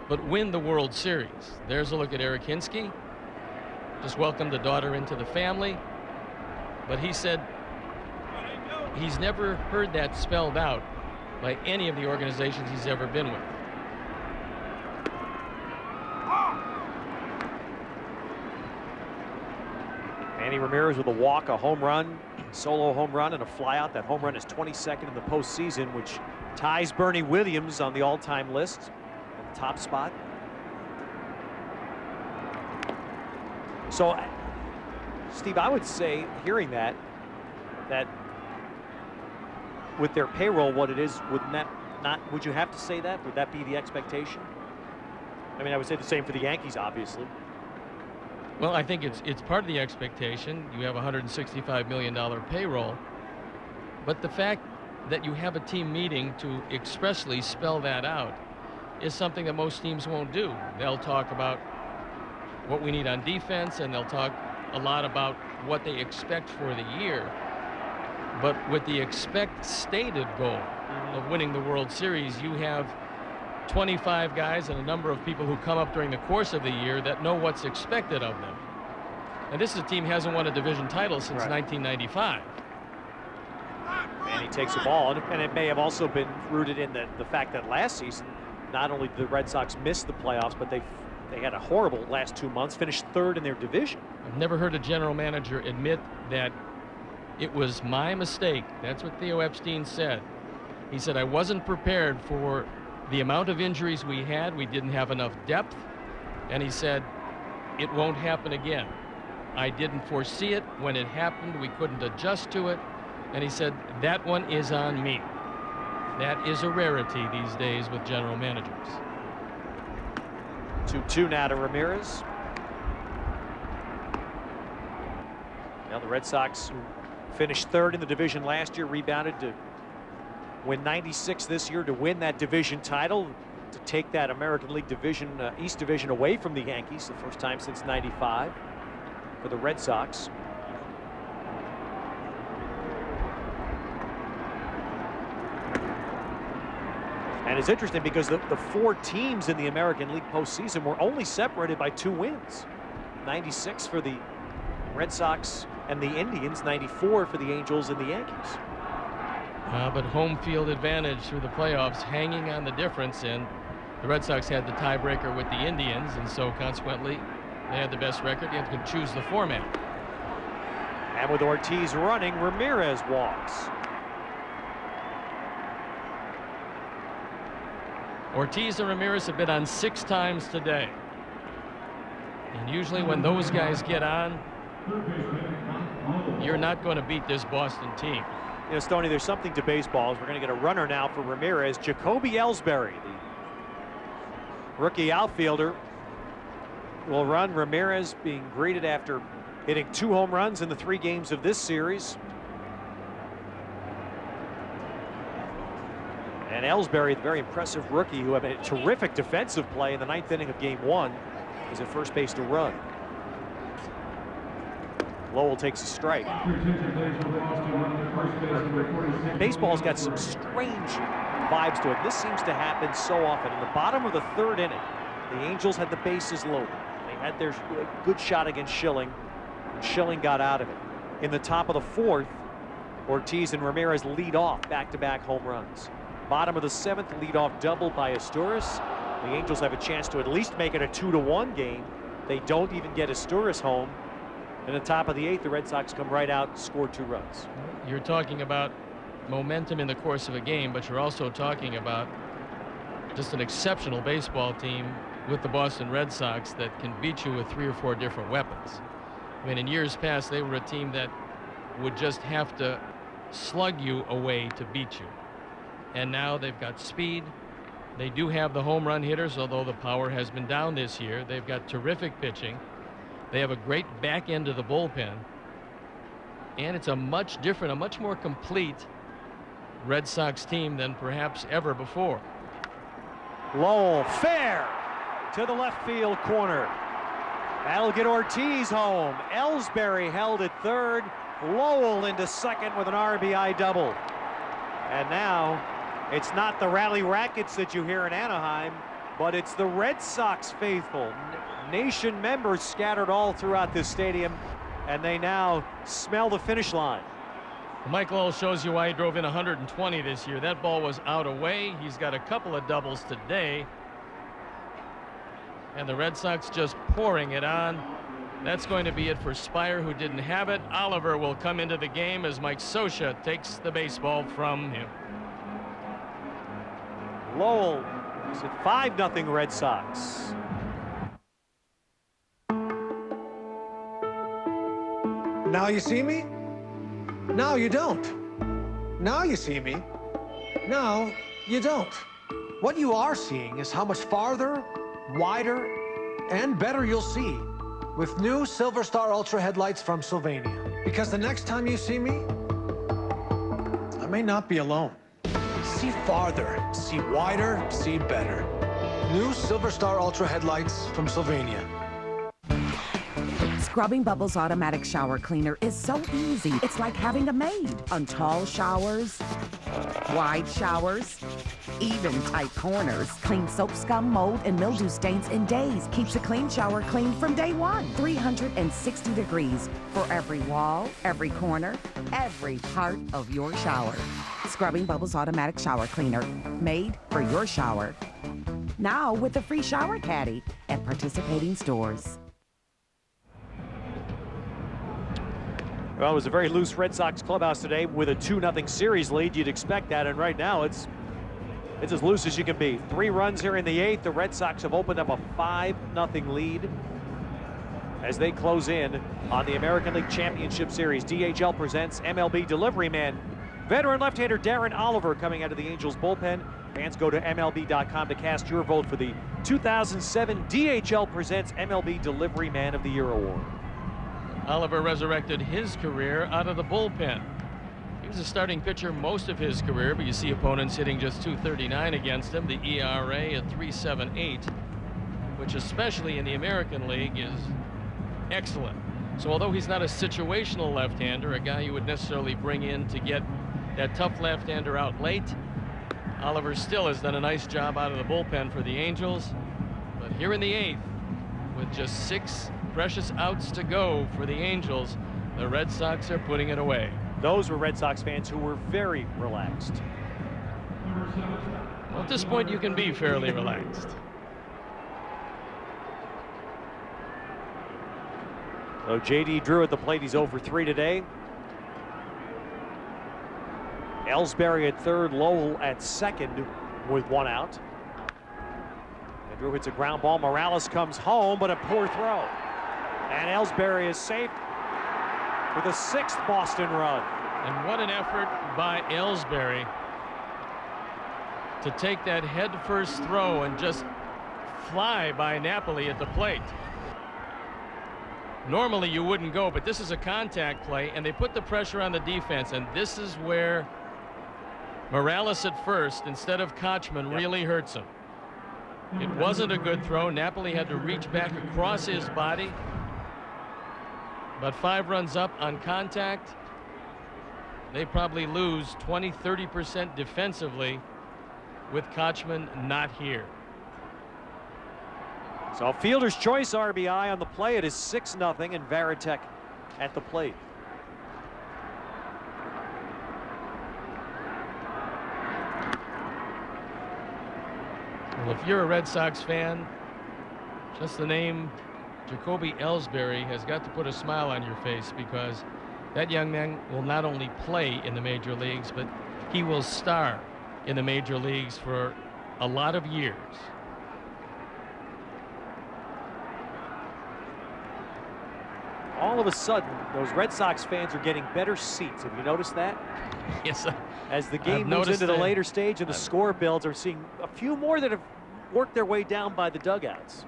but win the World Series. There's a look at Eric Hinsky. Just welcomed the daughter into the family. But he said he's never heard that spelled out by any of the organizations he's ever been with. Manny Ramirez with a walk, a home run, solo home run, and a flyout. That home run is 22nd in the postseason, which ties Bernie Williams on the all-time list at the top spot. So, Steve, I would say, hearing that with their payroll, what it is, would you have to say that? Would that be the expectation? I mean, I would say the same for the Yankees, obviously. Well, I think it's part of the expectation. You have a $165 million payroll. But the fact that you have a team meeting to expressly spell that out is something that most teams won't do. They'll talk about what we need on defense, and they'll talk a lot about what they expect for the year. But with the stated goal of winning the World Series, you have 25 guys and a number of people who come up during the course of the year that know what's expected of them. And this is a team hasn't won a division title since 1995. And he takes the ball, and it may have also been rooted in the fact that last season, not only did the Red Sox miss the playoffs, but they had a horrible last 2 months, finished third in their division. I've never heard a general manager admit that it was my mistake. That's what Theo Epstein said. He said, I wasn't prepared for the amount of injuries we had. We didn't have enough depth. And he said, it won't happen again. I didn't foresee it. When it happened, we couldn't adjust to it. And he said, that one is on me. That is a rarity these days with general managers. 2-2 now to Ramirez. Now the Red Sox, who finished third in the division last year, rebounded to win 96 this year to win that division title, to take that American League division, East Division, away from the Yankees, the first time since '95 for the Red Sox. And it's interesting because the four teams in the American League postseason were only separated by 2 wins. 96 for the Red Sox and the Indians, 94 for the Angels and the Yankees. But home field advantage through the playoffs hanging on the difference, and the Red Sox had the tiebreaker with the Indians, and so consequently they had the best record. You have to choose the format. And with Ortiz running, Ramirez walks. Ortiz and Ramirez have been on 6 times today. And usually when those guys get on, you're not going to beat this Boston team. You know, Stoney, there's something to baseball. We're going to get a runner now for Ramirez. Jacoby Ellsbury, the rookie outfielder, will run. Ramirez being greeted after hitting 2 home runs in the 3 games of this series. And Ellsbury, the very impressive rookie who had a terrific defensive play in the 9th inning of Game 1, is at first base to run. Lowell takes a strike. Baseball's got some strange vibes to it. This seems to happen so often. In the bottom of the 3rd inning, the Angels had the bases loaded. They had their good shot against Schilling. Schilling got out of it. In the top of the 4th, Ortiz and Ramirez lead off back-to-back home runs. Bottom of the 7th, lead-off double by Asturias. The Angels have a chance to at least make it a 2-1 game. They don't even get Asturias home. In the top of the 8th, the Red Sox come right out, score 2 runs. You're talking about momentum in the course of a game, but you're also talking about just an exceptional baseball team with the Boston Red Sox that can beat you with 3 or 4 different weapons. I mean, in years past, they were a team that would just have to slug you away to beat you. And now they've got speed. They do have the home run hitters, although the power has been down this year. They've got terrific pitching. They have a great back end of the bullpen. And it's a much different, a much more complete Red Sox team than perhaps ever before. Lowell, fair to the left field corner. That'll get Ortiz home. Ellsbury held at third. Lowell into second with an RBI double. And now it's not the rally rackets that you hear in Anaheim, but it's the Red Sox faithful. Nation members scattered all throughout this stadium, and they now smell the finish line. Mike Lowell shows you why he drove in 120 this year. That ball was out away. He's got a couple of doubles today. And the Red Sox just pouring it on. That's going to be it for Spire, who didn't have it. Oliver will come into the game as Mike Scioscia takes the baseball from him. Lowell is at 5-0 Red Sox. Now you see me? Now you don't. Now you see me. Now you don't. What you are seeing is how much farther, wider, and better you'll see with new Silver Star Ultra headlights from Sylvania. Because the next time you see me, I may not be alone. See farther, see wider, see better. New Silver Star Ultra headlights from Sylvania. Scrubbing Bubbles Automatic Shower Cleaner is so easy. It's like having a maid on tall showers, wide showers, even tight corners. Clean soap, scum, mold, and mildew stains in days. Keeps a clean shower clean from day one. 360 degrees for every wall, every corner, every part of your shower. Scrubbing Bubbles Automatic Shower Cleaner, made for your shower. Now with a free shower caddy at participating stores. Well, it was a very loose Red Sox clubhouse today with a 2-0 series lead. You'd expect that, and right now it's as loose as you can be. 3 runs here in the 8th. The Red Sox have opened up a 5-0 lead as they close in on the American League Championship Series. DHL presents MLB Delivery Man. Veteran left-hander Darren Oliver coming out of the Angels bullpen. Fans go to MLB.com to cast your vote for the 2007 DHL presents MLB Delivery Man of the Year award. Oliver resurrected his career out of the bullpen. He was a starting pitcher most of his career, but you see opponents hitting just .239 against him. The ERA at 3.78, which especially in the American League is excellent. So although he's not a situational left-hander, a guy you would necessarily bring in to get that tough left-hander out late, Oliver still has done a nice job out of the bullpen for the Angels. But here in the 8th, with just 6 precious outs to go for the Angels, the Red Sox are putting it away. Those were Red Sox fans who were very relaxed. Well, at this point, you can be fairly relaxed. So J.D. Drew at the plate. He's 0 for 3 today. Ellsbury at third, Lowell at second with 1 out. And Drew hits a ground ball. Morales comes home, but a poor throw. And Ellsbury is safe with a 6th Boston run. And what an effort by Ellsbury to take that head-first throw and just fly by Napoli at the plate. Normally you wouldn't go, but this is a contact play, and they put the pressure on the defense, and this is where Morales at first, instead of Kochman, really hurts him. It wasn't a good throw. Napoli had to reach back across his body. But 5 runs up on contact. They probably lose 20–30% defensively with Kochman not here. So fielder's choice RBI on the play. It is 6-0 and Varitek at the plate. Well, if you're a Red Sox fan, just the name Jacoby Ellsbury has got to put a smile on your face, because that young man will not only play in the major leagues, but he will star in the major leagues for a lot of years. All of a sudden, those Red Sox fans are getting better seats. Have you noticed that? Yes. As the game moves into the later stage and the score builds, are seeing a few more that have worked their way down by the dugouts.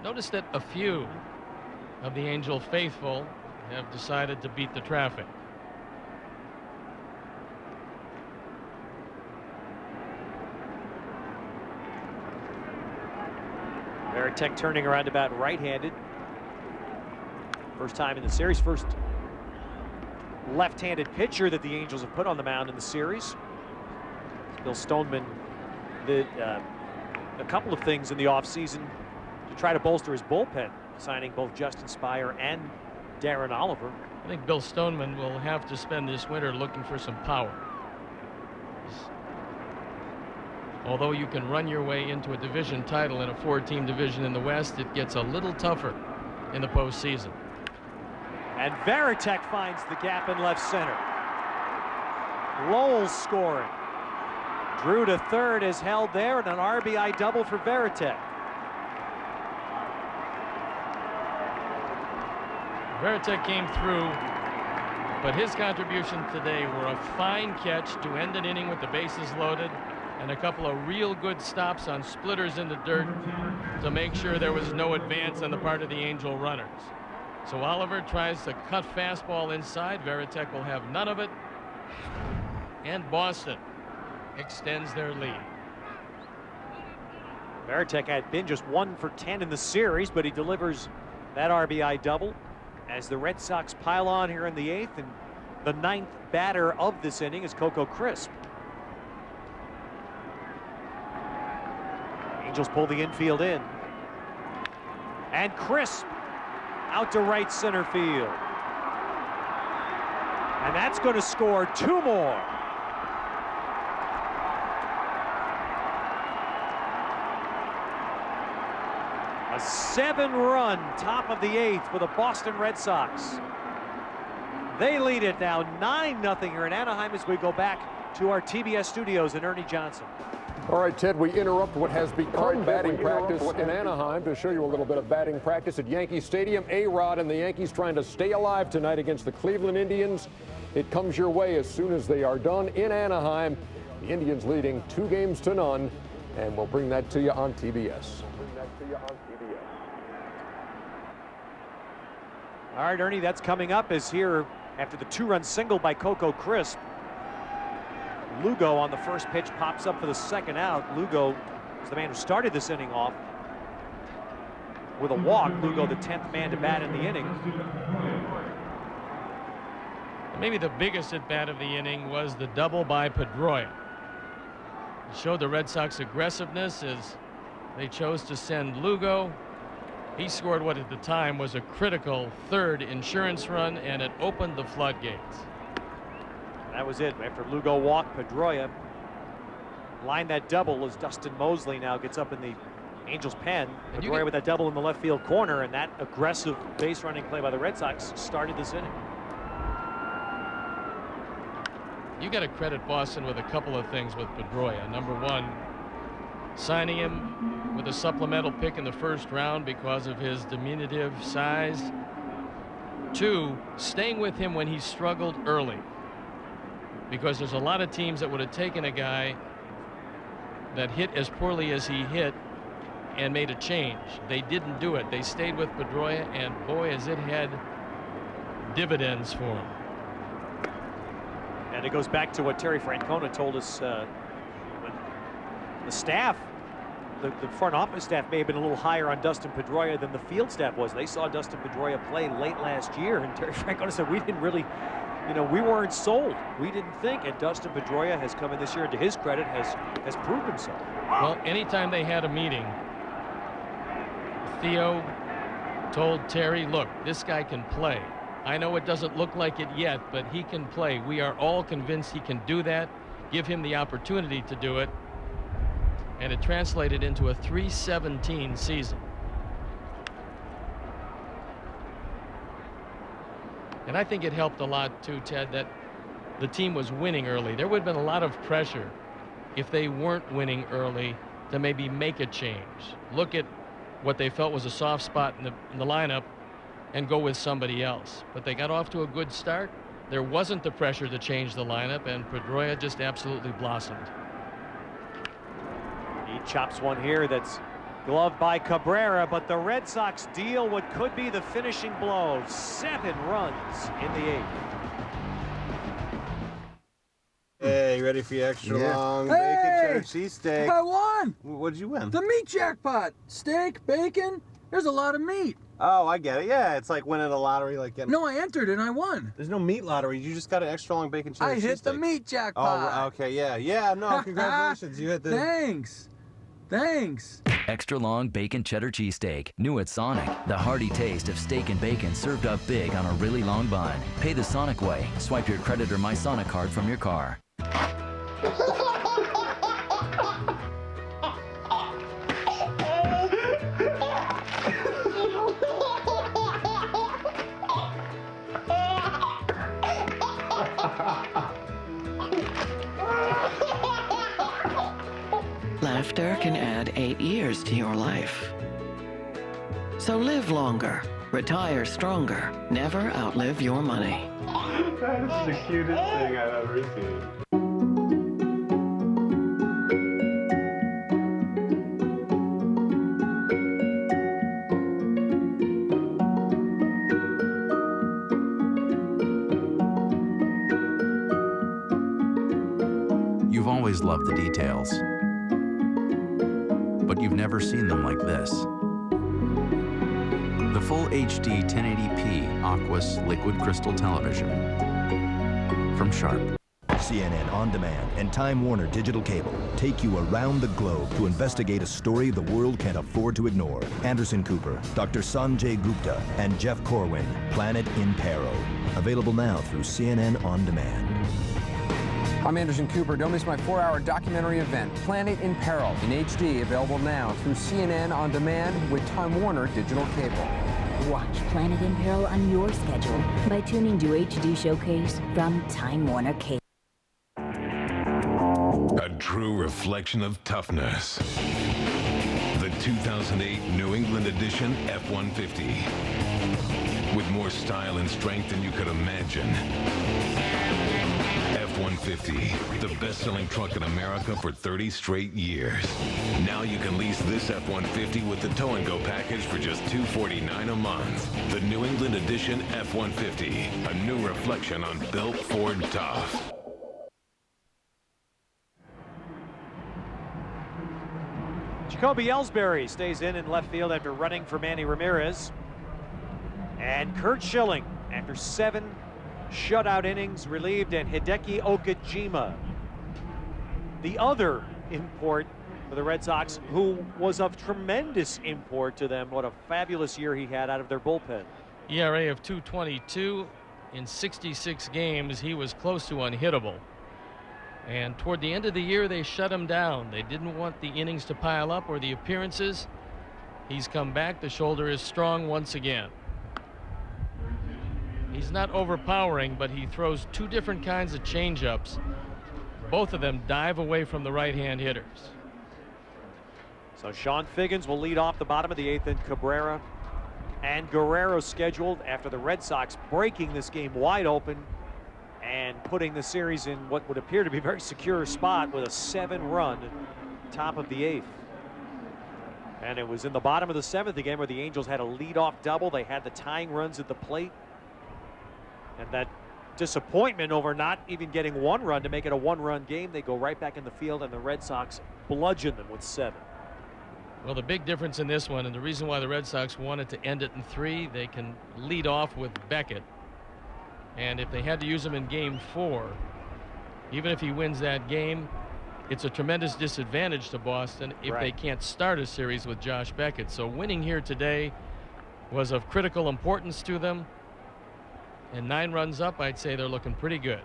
Notice that a few of the Angel faithful have decided to beat the traffic. Varitek turning around about right-handed. First time in the series, first left-handed pitcher that the Angels have put on the mound in the series. Bill Stoneman did a couple of things in the offseason to try to bolster his bullpen, signing both Justin Spire and Darren Oliver. I think Bill Stoneman will have to spend this winter looking for some power. Although you can run your way into a division title in a 4-team division in the West, it gets a little tougher in the postseason. And Varitek finds the gap in left center. Lowell scoring. Drew to third is held there, and an RBI double for Varitek. Varitek came through, but his contribution today were a fine catch to end an inning with the bases loaded, and a couple of real good stops on splitters in the dirt to make sure there was no advance on the part of the Angel runners. So Oliver tries to cut fastball inside. Varitek will have none of it, and Boston extends their lead. Varitek had been just 1 for 10 in the series, but he delivers that RBI double as the Red Sox pile on here in the 8th, and the 9th batter of this inning is Coco Crisp. Angels pull the infield in, and Crisp out to right center field, and that's going to score 2 more. A 7-run top of the 8th for the Boston Red Sox. They lead it now 9-0 here in Anaheim as we go back to our TBS studios in Ernie Johnson. All right, Ted, we interrupt what has become batting practice in Anaheim to show you a little bit of batting practice at Yankee Stadium. A-Rod and the Yankees trying to stay alive tonight against the Cleveland Indians. It comes your way as soon as they are done in Anaheim. The Indians leading 2-0, and we'll bring that to you on TBS. All right, Ernie, that's coming up as here after the 2-run single by Coco Crisp. Lugo on the first pitch pops up for the second out. Lugo is the man who started this inning off with a walk. Lugo, the 10th man to bat in the inning. Maybe the biggest at bat of the inning was the double by Pedroia. It showed the Red Sox aggressiveness as they chose to send Lugo. He scored what at the time was a critical 3rd insurance run, and it opened the floodgates. That was it. After Lugo walked, Pedroia lined that double as Dustin Mosley now gets up in the Angels' pen. Pedroia with that double in the left field corner, and that aggressive base running play by the Red Sox started this inning. You got to credit Boston with a couple of things with Pedroia. Number one, signing him with a supplemental pick in the 1st round because of his diminutive size. 2, staying with him when he struggled early, because there's a lot of teams that would have taken a guy that hit as poorly as he hit and made a change. They didn't do it. They stayed with Pedroia, and boy, as it had dividends for him. And it goes back to what Terry Francona told us. The staff, the front office staff, may have been a little higher on Dustin Pedroia than the field staff was. They saw Dustin Pedroia play late last year, and Terry Francona said, we didn't really, we weren't sold. We didn't think. And Dustin Pedroia has come in this year, and to his credit, has proved himself. Well, anytime they had a meeting, Theo told Terry, look, this guy can play. I know it doesn't look like it yet, but he can play. We are all convinced he can do that. Give him the opportunity to do it. And it translated into a .317 season. And I think it helped a lot too, Ted, that the team was winning early. There would have been a lot of pressure if they weren't winning early to maybe make a change. Look at what they felt was a soft spot in the lineup and go with somebody else. But they got off to a good start. There wasn't the pressure to change the lineup, and Pedroia just absolutely blossomed. He chops one here that's gloved by Cabrera, but the Red Sox deal what could be the finishing blow. 7 runs in the 8th. Hey, you ready for your extra long bacon cheddar cheesesteak? I won! What'd you win? The meat jackpot. Steak, bacon. There's a lot of meat. Oh, I get it. Yeah, it's like winning a lottery, like getting... No, I entered and I won. There's no meat lottery. You just got an extra long bacon cheddar cheesesteak. I hit the meat jackpot. Oh, okay, yeah. Yeah, no, congratulations. You hit the... Thanks. Thanks. Extra long bacon cheddar cheesesteak. New at Sonic. The hearty taste of steak and bacon served up big on a really long bun. Pay the Sonic way. Swipe your credit or My Sonic card from your car. Laughter can add 8 years to your life. So live longer, retire stronger, never outlive your money. That is the cutest thing I've ever seen. You've always loved the details, but you've never seen them like this. The full HD 1080p Aquas Liquid Crystal Television from Sharp. CNN On Demand and Time Warner Digital Cable take you around the globe to investigate a story the world can't afford to ignore. Anderson Cooper, Dr. Sanjay Gupta, and Jeff Corwin, Planet in Peril. Available now through CNN On Demand. I'm Anderson Cooper. Don't miss my 4-hour documentary event, Planet in Peril, in HD, available now through CNN On Demand with Time Warner Digital Cable. Watch Planet in Peril on your schedule by tuning to HD Showcase from Time Warner Cable. A true reflection of toughness. The 2008 New England Edition F-150. With more style and strength than you could imagine. F-150, the best-selling truck in America for 30 straight years. Now you can lease this F-150 with the tow and go package for just $249 a month. The New England Edition F-150, a new reflection on built Ford tough. Jacoby Ellsbury stays in left field after running for Manny Ramirez. And Curt Schilling, after 7 shutout innings, relieved, and Hideki Okajima, the other import for the Red Sox, who was of tremendous import to them. What a fabulous year he had out of their bullpen. ERA of 2.22 in 66 games. He was close to unhittable. And toward the end of the year, they shut him down. They didn't want the innings to pile up or the appearances. He's come back. The shoulder is strong once again. He's not overpowering, but he throws 2 different kinds of changeups. Both of them dive away from the right-hand hitters. So Sean Figgins will lead off the bottom of the 8th, and Cabrera and Guerrero scheduled after the Red Sox breaking this game wide open and putting the series in what would appear to be a very secure spot with a 7-run top of the 8th. And it was in the bottom of the 7th again where the Angels had a leadoff double. They had the tying runs at the plate. And that disappointment over not even getting 1 run to make it a 1-run game, they go right back in the field, and the Red Sox bludgeon them with 7. Well, the big difference in this one, and the reason why the Red Sox wanted to end it in 3, they can lead off with Beckett. And if they had to use him in game 4, even if he wins that game, it's a tremendous disadvantage to Boston if they can't start a series with Josh Beckett. So winning here today was of critical importance to them. And 9 runs up, I'd say they're looking pretty good.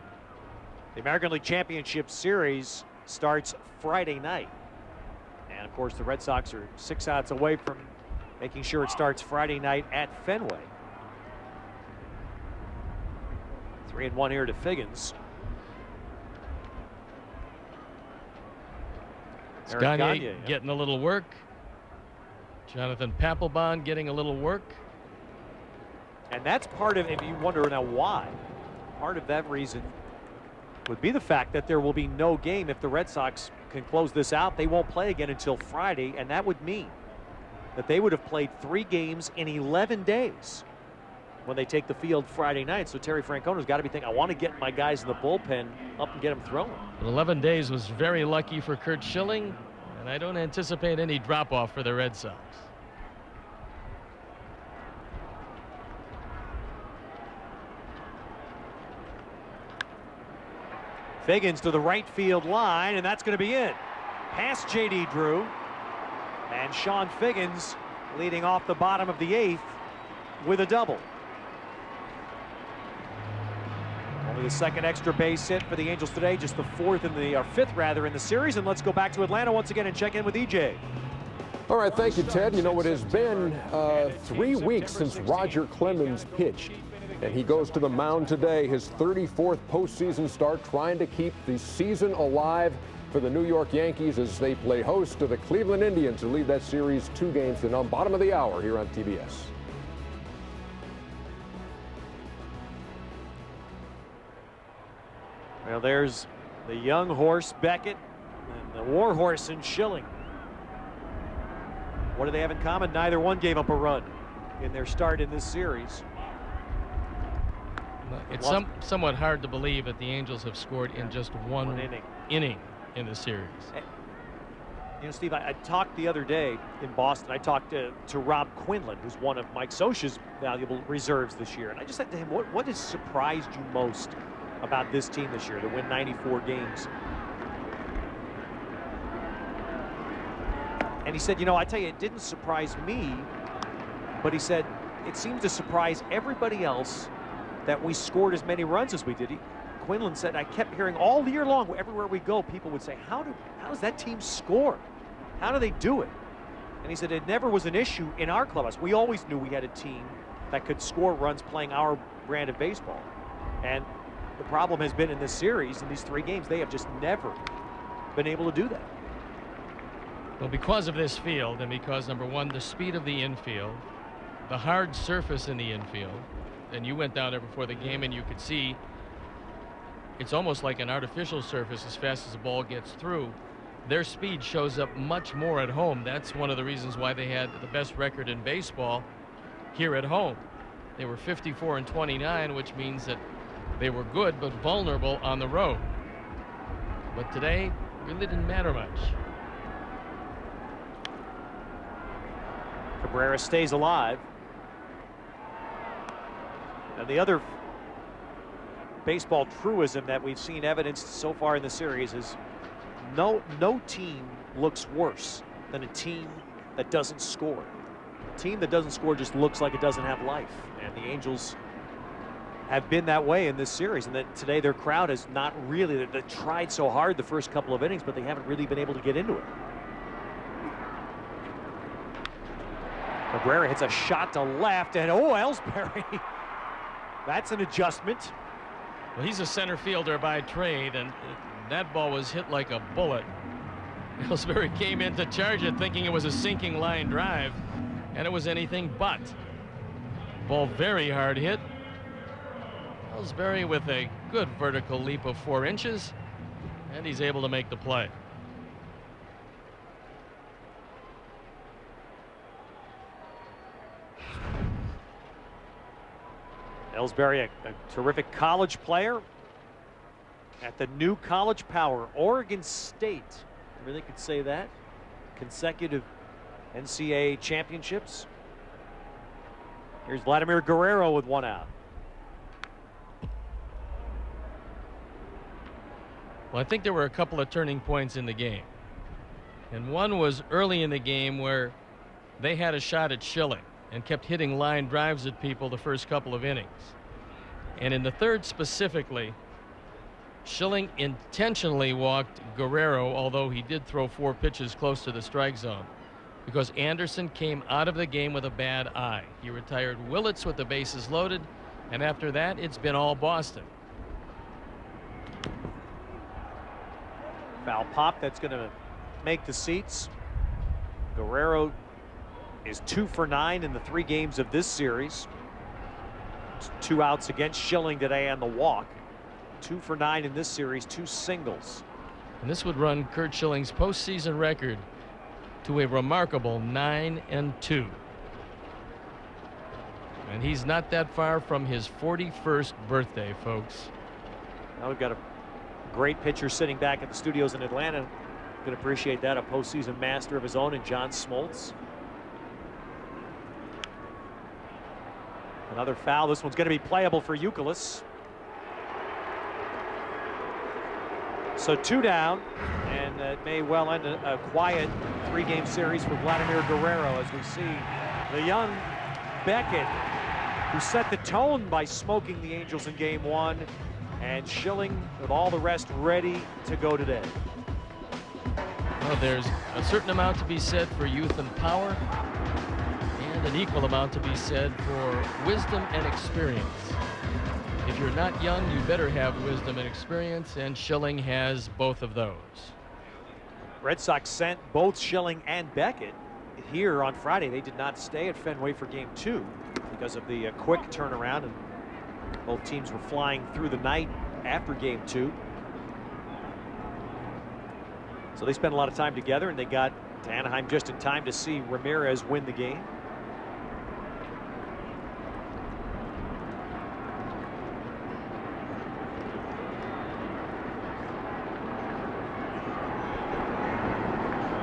The American League Championship Series starts Friday night. And of course, the Red Sox are 6 outs away from making sure it starts Friday night at Fenway. 3-1 here to Figgins. Gagne getting a little work. Jonathan Papelbon getting a little work. And that's part of, if you wonder now why, part of that reason would be the fact that there will be no game if the Red Sox can close this out. They won't play again until Friday, and that would mean that they would have played 3 games in 11 days when they take the field Friday night. So Terry Francona's got to be thinking, I want to get my guys in the bullpen up and get them throwing. But 11 days was very lucky for Curt Schilling, and I don't anticipate any drop-off for the Red Sox. Figgins to the right field line, and that's going to be in. Past J.D. Drew, and Sean Figgins leading off the bottom of the 8th with a double. Only the 2nd extra base hit for the Angels today, just the 4th in the, or 5th rather, in the series. And let's go back to Atlanta once again and check in with EJ. All right, thank you, Ted. You know, it has been 3 weeks since Roger Clemens pitched, and he goes to the mound today, his 34th postseason start, trying to keep the season alive for the New York Yankees as they play host to the Cleveland Indians to lead that series 2 games to none. Bottom of the hour here on TBS. Well, there's the young horse Beckett and the war horse in Schilling. What do they have in common? Neither one gave up a run in their start in this series. It's somewhat hard to believe that the Angels have scored in just one inning in the series. You know, Steve, I talked the other day in Boston. I talked to Rob Quinlan, who's one of Mike Scioscia's valuable reserves this year. And I just said to him, what has surprised you most about this team this year to win 94 games? And he said, you know, I tell you, it didn't surprise me, but he said, it seems to surprise everybody else that we scored as many runs as we did. Quinlan said, I kept hearing all year long, everywhere we go, people would say, how does that team score? How do they do it? And he said, it never was an issue in our clubhouse. We always knew we had a team that could score runs playing our brand of baseball. And the problem has been in this series, in these 3 games, they have just never been able to do that. Well, because of this field, and because, number one, the speed of the infield, the hard surface in the infield, and you went down there before the game and you could see it's almost like an artificial surface as fast as the ball gets through. Their speed shows up much more at home. That's one of the reasons why they had the best record in baseball here at home. They were 54-29, which means that they were good but vulnerable on the road. But today, really didn't matter much. Cabrera stays alive. And the other baseball truism that we've seen evidenced so far in the series is no team looks worse than a team that doesn't score. A team that doesn't score just looks like it doesn't have life. And the Angels have been that way in this series. And that today their crowd has not really, they tried so hard the first couple of innings, but they haven't really been able to get into it. Cabrera hits a shot to left, and oh, Ellsbury. That's an adjustment. Well, he's a center fielder by trade, and that ball was hit like a bullet. Ellsbury came in to charge it thinking it was a sinking line drive, and it was anything but. Ball very hard hit. Ellsbury with a good vertical leap of 4 inches, and he's able to make the play. Ellsbury, a terrific college player at the new college power, Oregon State. I really could say that. Consecutive NCAA championships. Here's Vladimir Guerrero with 1 out. Well, I think there were a couple of turning points in the game. And one was early in the game where they had a shot at Schilling and kept hitting line drives at people the first couple of innings. And in the 3rd specifically, Schilling intentionally walked Guerrero, although he did throw 4 pitches close to the strike zone, because Anderson came out of the game with a bad eye. He retired Willits with the bases loaded, and after that, it's been all Boston. Foul pop, that's going to make the seats. Guerrero is 2 for 9 in the 3 games of this series. 2 outs against Schilling today on the walk. 2 for 9 in this series, 2 singles. And this would run Curt Schilling's postseason record to a remarkable 9-2. And he's not that far from his 41st birthday, folks. Now we've got a great pitcher sitting back at the studios in Atlanta. Can appreciate that, a postseason master of his own in John Smoltz. Another foul. This one's going to be playable for Youkilis. So 2 down, and it may well end a quiet 3-game series for Vladimir Guerrero as we see the young Beckett, who set the tone by smoking the Angels in Game 1, and Schilling with all the rest ready to go today. Well, there's a certain amount to be said for youth and power, and an equal amount to be said for wisdom and experience. If you're not young, you better have wisdom and experience, and Schilling has both of those. Red Sox sent both Schilling and Beckett here on Friday. They did not stay at Fenway for Game 2 because of the quick turnaround, and both teams were flying through the night after Game 2. So they spent a lot of time together, and they got to Anaheim just in time to see Ramirez win the game.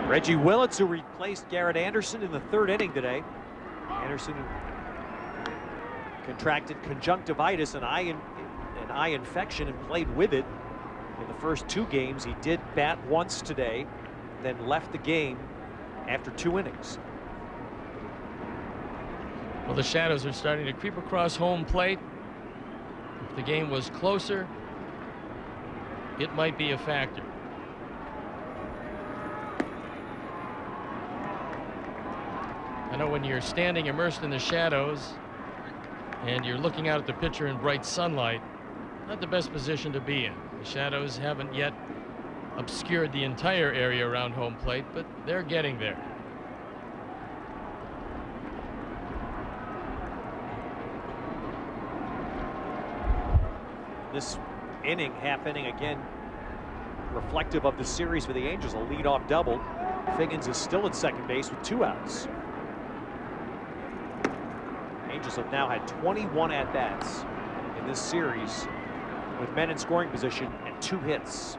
Reggie Willits, who replaced Garrett Anderson in the 3rd inning today. Anderson contracted conjunctivitis, an eye infection, and played with it in the first 2 games. He did bat once today, then left the game after 2 innings. Well, the shadows are starting to creep across home plate. If the game was closer, it might be a factor. I know when you're standing immersed in the shadows and you're looking out at the pitcher in bright sunlight, not the best position to be in. The shadows haven't yet obscured the entire area around home plate, but they're getting there. This inning, half inning again, reflective of the series for the Angels, a leadoff double. Figgins is still at second base with 2 outs. Angels have now had 21 at-bats in this series with men in scoring position and 2 hits.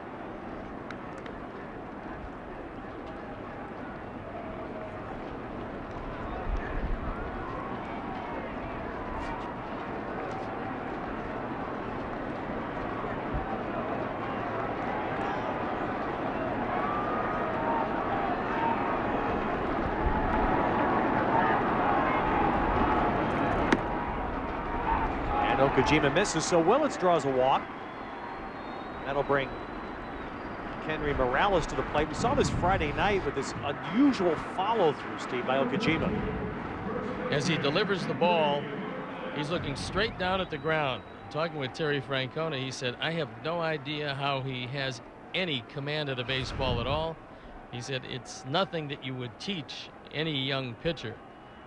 Kojima misses, so Willits draws a walk. That'll bring Henry Morales to the plate. We saw this Friday night with this unusual follow-through, Steve, by Kojima. As he delivers the ball, he's looking straight down at the ground. Talking with Terry Francona, he said, I have no idea how he has any command of the baseball at all. He said, it's nothing that you would teach any young pitcher.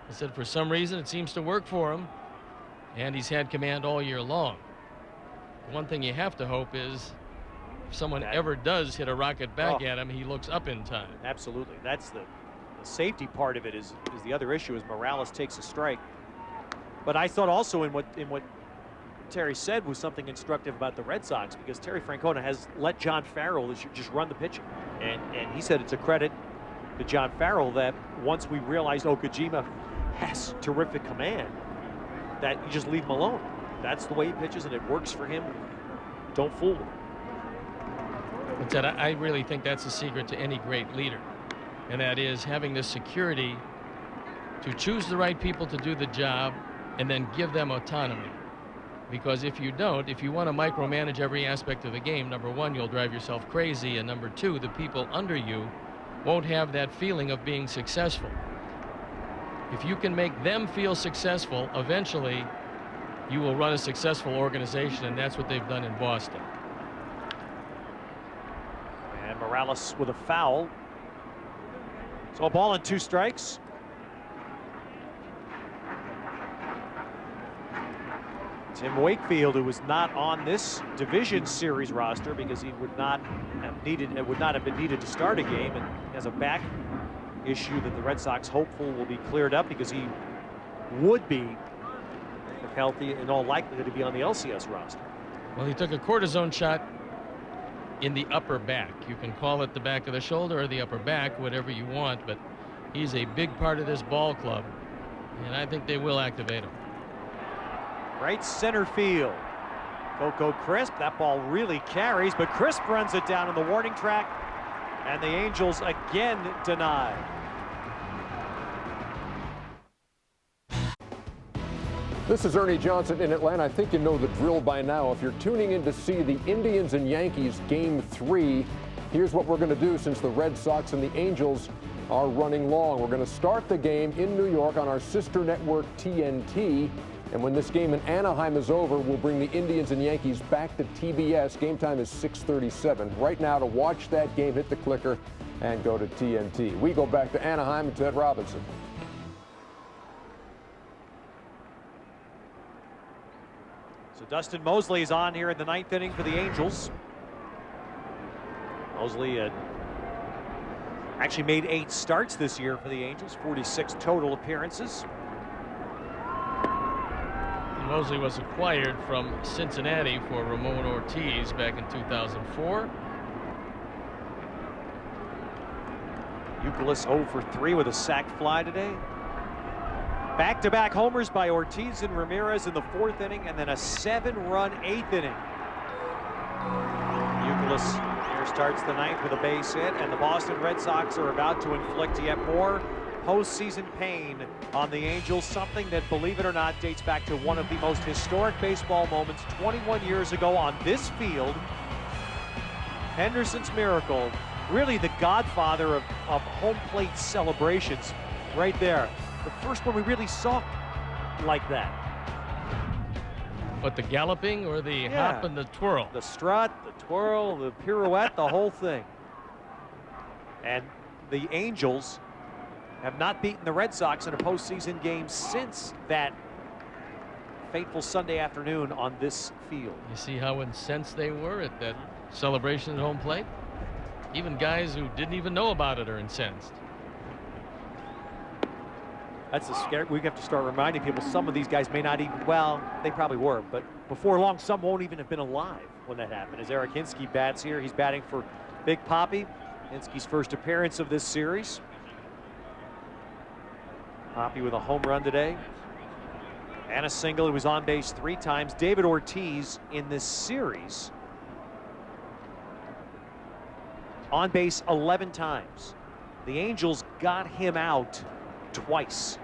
He said, for some reason, it seems to work for him. And he's had command all year long. One thing you have to hope is if someone ever does hit a rocket back at him, he looks up in time. Absolutely. That's the safety part of it is the other issue, is Morales takes a strike. But I thought also in what Terry said was something instructive about the Red Sox, because Terry Francona has let John Farrell just run the pitching. And he said it's a credit to John Farrell that once we realized Kojima has terrific command, that you just leave him alone. That's the way he pitches, and it works for him. Don't fool him. But Ted, I really think that's the secret to any great leader, and that is having the security to choose the right people to do the job and then give them autonomy. Because if you don't, if you want to micromanage every aspect of the game, number one, you'll drive yourself crazy, and number two, the people under you won't have that feeling of being successful. If you can make them feel successful, eventually you will run a successful organization, and that's what they've done in Boston. And Morales with a foul. So a ball and 2 strikes. Tim Wakefield, who was not on this division series roster because he would not have been needed to start a game, and has a back issue that the Red Sox hopeful will be cleared up because he would be, if healthy, in all likelihood to be on the LCS roster. Well, he took a cortisone shot in the upper back. You can call it the back of the shoulder or the upper back, whatever you want, but he's a big part of this ball club, and I think they will activate him. Right center field. Coco Crisp, that ball really carries, but Crisp runs it down on the warning track, and the Angels again denied. This is Ernie Johnson in Atlanta. I think you know the drill by now. If you're tuning in to see the Indians and Yankees Game 3, here's what we're going to do since the Red Sox and the Angels are running long. We're going to start the game in New York on our sister network TNT. And when this game in Anaheim is over, we'll bring the Indians and Yankees back to TBS. Game time is 6:37. Right now, to watch that game, hit the clicker and go to TNT. We go back to Anaheim and Ted Robinson. So Dustin Mosley is on here in the 9th inning for the Angels. Mosley actually made 8 starts this year for the Angels, 46 total appearances. Mosley was acquired from Cincinnati for Ramon Ortiz back in 2004. Youkilis 0 for 3 with a sac fly today. Back-to-back homers by Ortiz and Ramirez in the 4th inning, and then a 7-run 8th inning. Youkilis here starts the 9th with a base hit, and the Boston Red Sox are about to inflict yet more postseason pain on the Angels, something that, believe it or not, dates back to one of the most historic baseball moments 21 years ago on this field. Henderson's miracle, really the godfather of home plate celebrations right there. The first one we really saw like that. What, the galloping or the hop and the twirl? The strut, the twirl, the pirouette, the whole thing. And the Angels have not beaten the Red Sox in a postseason game since that fateful Sunday afternoon on this field. You see how incensed they were at that celebration at home plate? Even guys who didn't even know about it are incensed. That's the scary. We have to start reminding people some of these guys may not even, well, they probably were, but before long, some won't even have been alive when that happened. As Eric Hinske bats here, he's batting for Big Papi. Hinske's first appearance of this series. Papi with a home run today. And a single. He was on base 3 times. David Ortiz in this series on base 11 times. The Angels got him out twice.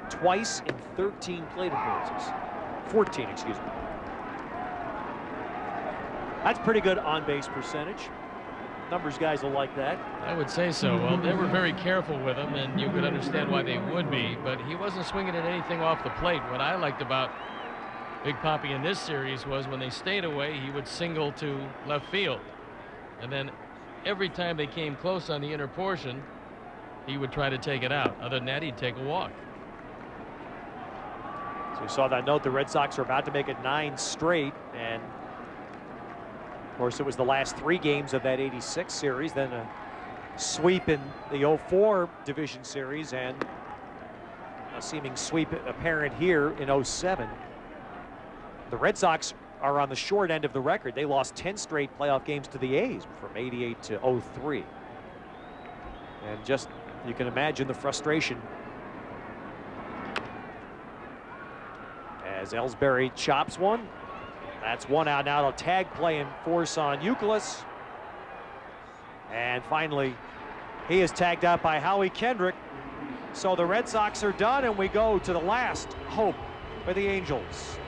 Twice in 13 plate appearances. 14, excuse me. That's pretty good on-base percentage. Numbers guys will like that. I would say so. Well, they were very careful with him, and you could understand why they would be, but he wasn't swinging at anything off the plate. What I liked about Big Papi in this series was when they stayed away, he would single to left field. And then every time they came close on the inner portion, he would try to take it out. Other than that, he'd take a walk. So you saw that note. The Red Sox are about to make it 9 straight, and of course, it was the last 3 games of that '86 series, then a sweep in the '04 division series, and a seeming sweep apparent here in '07. The Red Sox are on the short end of the record. They lost 10 straight playoff games to the A's from '88 to '03. And just, you can imagine the frustration as Ellsbury chops one. That's 1 out now. A tag play and force on Youkilis. And finally, he is tagged out by Howie Kendrick. So the Red Sox are done, and we go to the last hope for the Angels.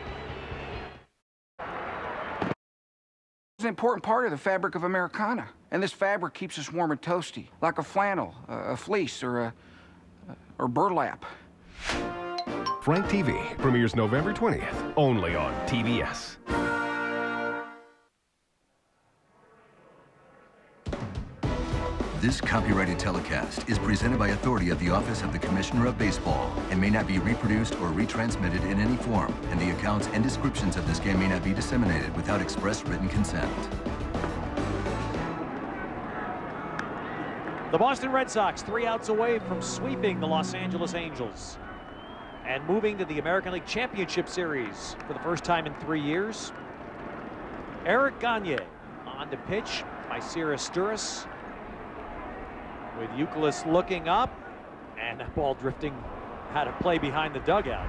It's an important part of the fabric of Americana. And this fabric keeps us warm and toasty, like a flannel, a fleece, or burlap. Frank TV premieres November 20th, only on TBS. This copyrighted telecast is presented by authority of the Office of the Commissioner of Baseball and may not be reproduced or retransmitted in any form, and the accounts and descriptions of this game may not be disseminated without express written consent. The Boston Red Sox 3 outs away from sweeping the Los Angeles Angels and moving to the American League Championship Series for the first time in 3 years. Eric Gagne on to pitch by Sturis, with Youkilis looking up and that ball drifting out of play behind the dugout.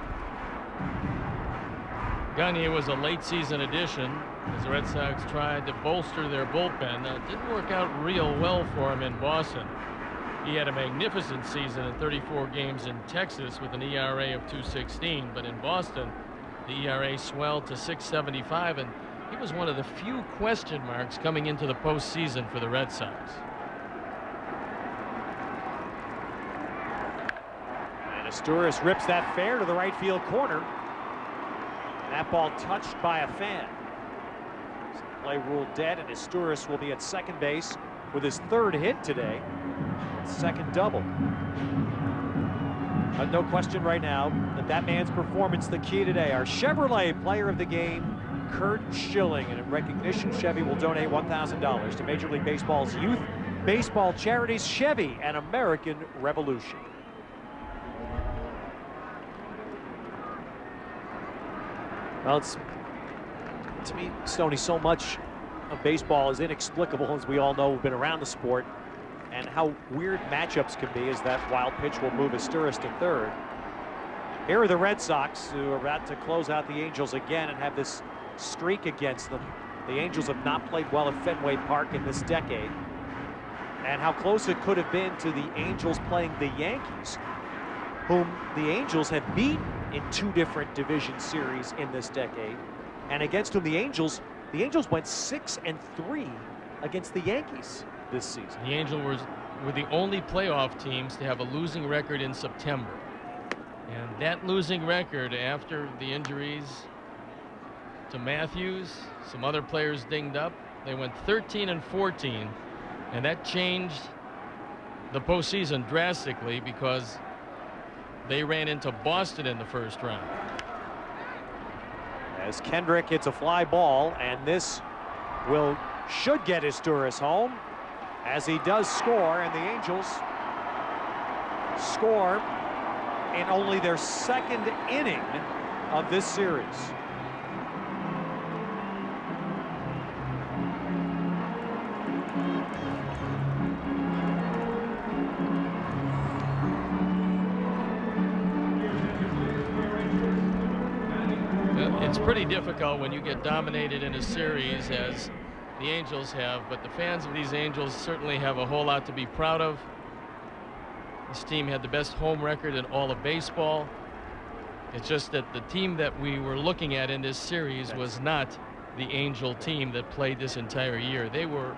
Gagne was a late season addition as the Red Sox tried to bolster their bullpen. It didn't work out real well for him in Boston. He had a magnificent season in 34 games in Texas with an ERA of 2.16, but in Boston the ERA swelled to 6.75, and he was one of the few question marks coming into the postseason for the Red Sox. And Sturis rips that fair to the right field corner. That ball touched by a fan. So play ruled dead, and Sturis will be at second base with his 3rd hit today. 2nd double. But no question right now that man's performance the key today. Our Chevrolet player of the game, Curt Schilling, and in recognition, Chevy will donate $1,000 to Major League Baseball's youth baseball charities, Chevy and American Revolution. Well, it's, to me, Stoney, so much of baseball is inexplicable, as we all know who've been around the sport, and how weird matchups can be as that wild pitch will move Sturis to 3rd. Here are the Red Sox, who are about to close out the Angels again and have this streak against them. The Angels have not played well at Fenway Park in this decade, and how close it could have been to the Angels playing the Yankees, whom the Angels have beaten in 2 different division series in this decade, and against whom the Angels went 6-3 against the Yankees this season. The Angels were the only playoff teams to have a losing record in September, and that losing record, after the injuries to Matthews, some other players dinged up, they went 13-14, and that changed the postseason drastically because they ran into Boston in the 1st round. As Kendrick hits a fly ball, and this should get Sturis home, as he does score, and the Angels score in only their 2nd inning of this series. It's pretty difficult when you get dominated in a series, as the Angels have, but the fans of these Angels certainly have a whole lot to be proud of. This team had the best home record in all of baseball. It's just that the team that we were looking at in this series was not the Angel team that played this entire year. They were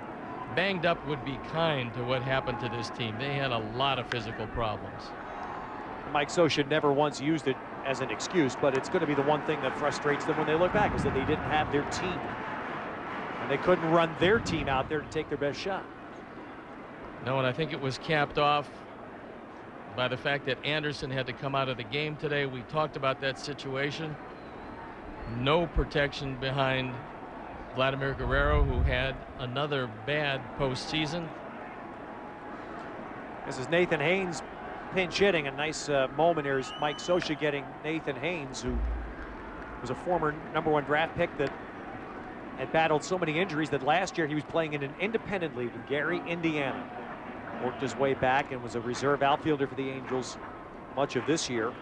banged up, would be kind to what happened to this team. They had a lot of physical problems. Mike Scioscia never once used it as an excuse, but it's going to be the one thing that frustrates them when they look back, is that they didn't have their team. And they couldn't run their team out there to take their best shot. No, and I think it was capped off by the fact that Anderson had to come out of the game today. We talked about that situation. No protection behind Vladimir Guerrero, who had another bad postseason. This is Nathan Haynes pinch hitting. A nice moment here is Mike Scioscia getting Nathan Haynes, who was a former #1 draft pick that had battled so many injuries that last year he was playing in an independent league in Gary, Indiana. Worked his way back and was a reserve outfielder for the Angels much of this year.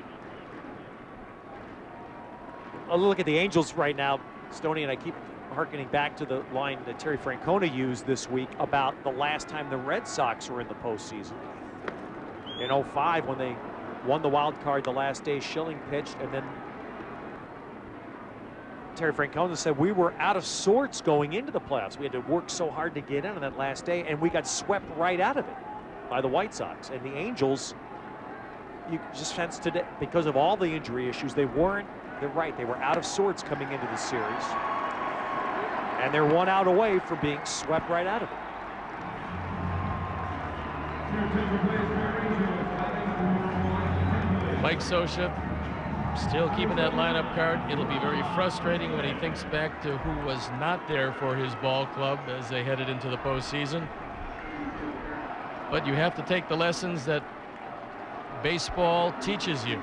A look at the Angels right now, Stoney, and I keep harkening back to the line that Terry Francona used this week about the last time the Red Sox were in the postseason. In 05, when they won the wild card the last day, Schilling pitched, and then Terry Francona said we were out of sorts going into the playoffs. We had to work so hard to get in on that last day, and we got swept right out of it by the White Sox. And the Angels, you just sense today, because of all the injury issues, they were out of sorts coming into the series. And they're 1 out away from being swept right out of it. Mike Scioscia still keeping that lineup card. It'll be very frustrating when he thinks back to who was not there for his ball club as they headed into the postseason. But you have to take the lessons that baseball teaches you.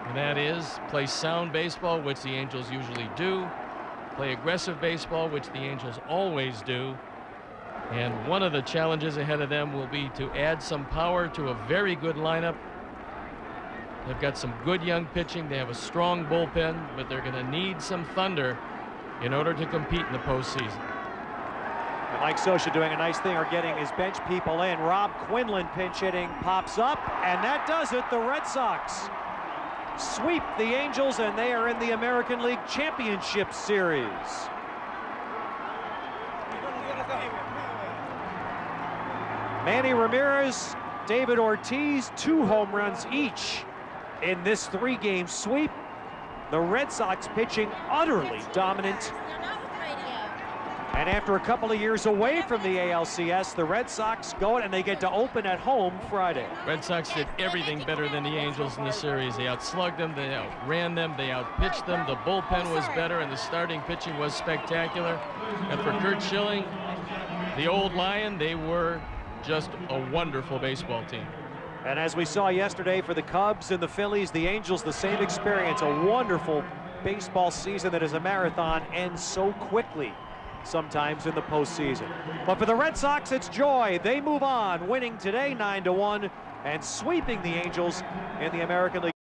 And that is play sound baseball, which the Angels usually do. Play aggressive baseball, which the Angels always do. And one of the challenges ahead of them will be to add some power to a very good lineup. They've got some good young pitching. They have a strong bullpen, but they're going to need some thunder in order to compete in the postseason. And Mike Scioscia doing a nice thing, or getting his bench people in. Rob Quinlan pinch hitting pops up, and that does it. The Red Sox sweep the Angels, and they are in the American League Championship Series. Manny Ramirez, David Ortiz, 2 home runs each in this 3-game sweep. The Red Sox pitching utterly dominant. And after a couple of years away from the ALCS, the Red Sox go and they get to open at home Friday. Red Sox did everything better than the Angels in the series. They outslugged them, they outran them, they outpitched them. The bullpen was better, and the starting pitching was spectacular. And for Curt Schilling, the old Lion, they were just a wonderful baseball team. And as we saw yesterday for the Cubs and the Phillies, the Angels, the same experience. A wonderful baseball season that is a marathon, ends so quickly sometimes in the postseason. But for the Red Sox, it's joy. They move on, winning today 9-1 and sweeping the Angels in the American League.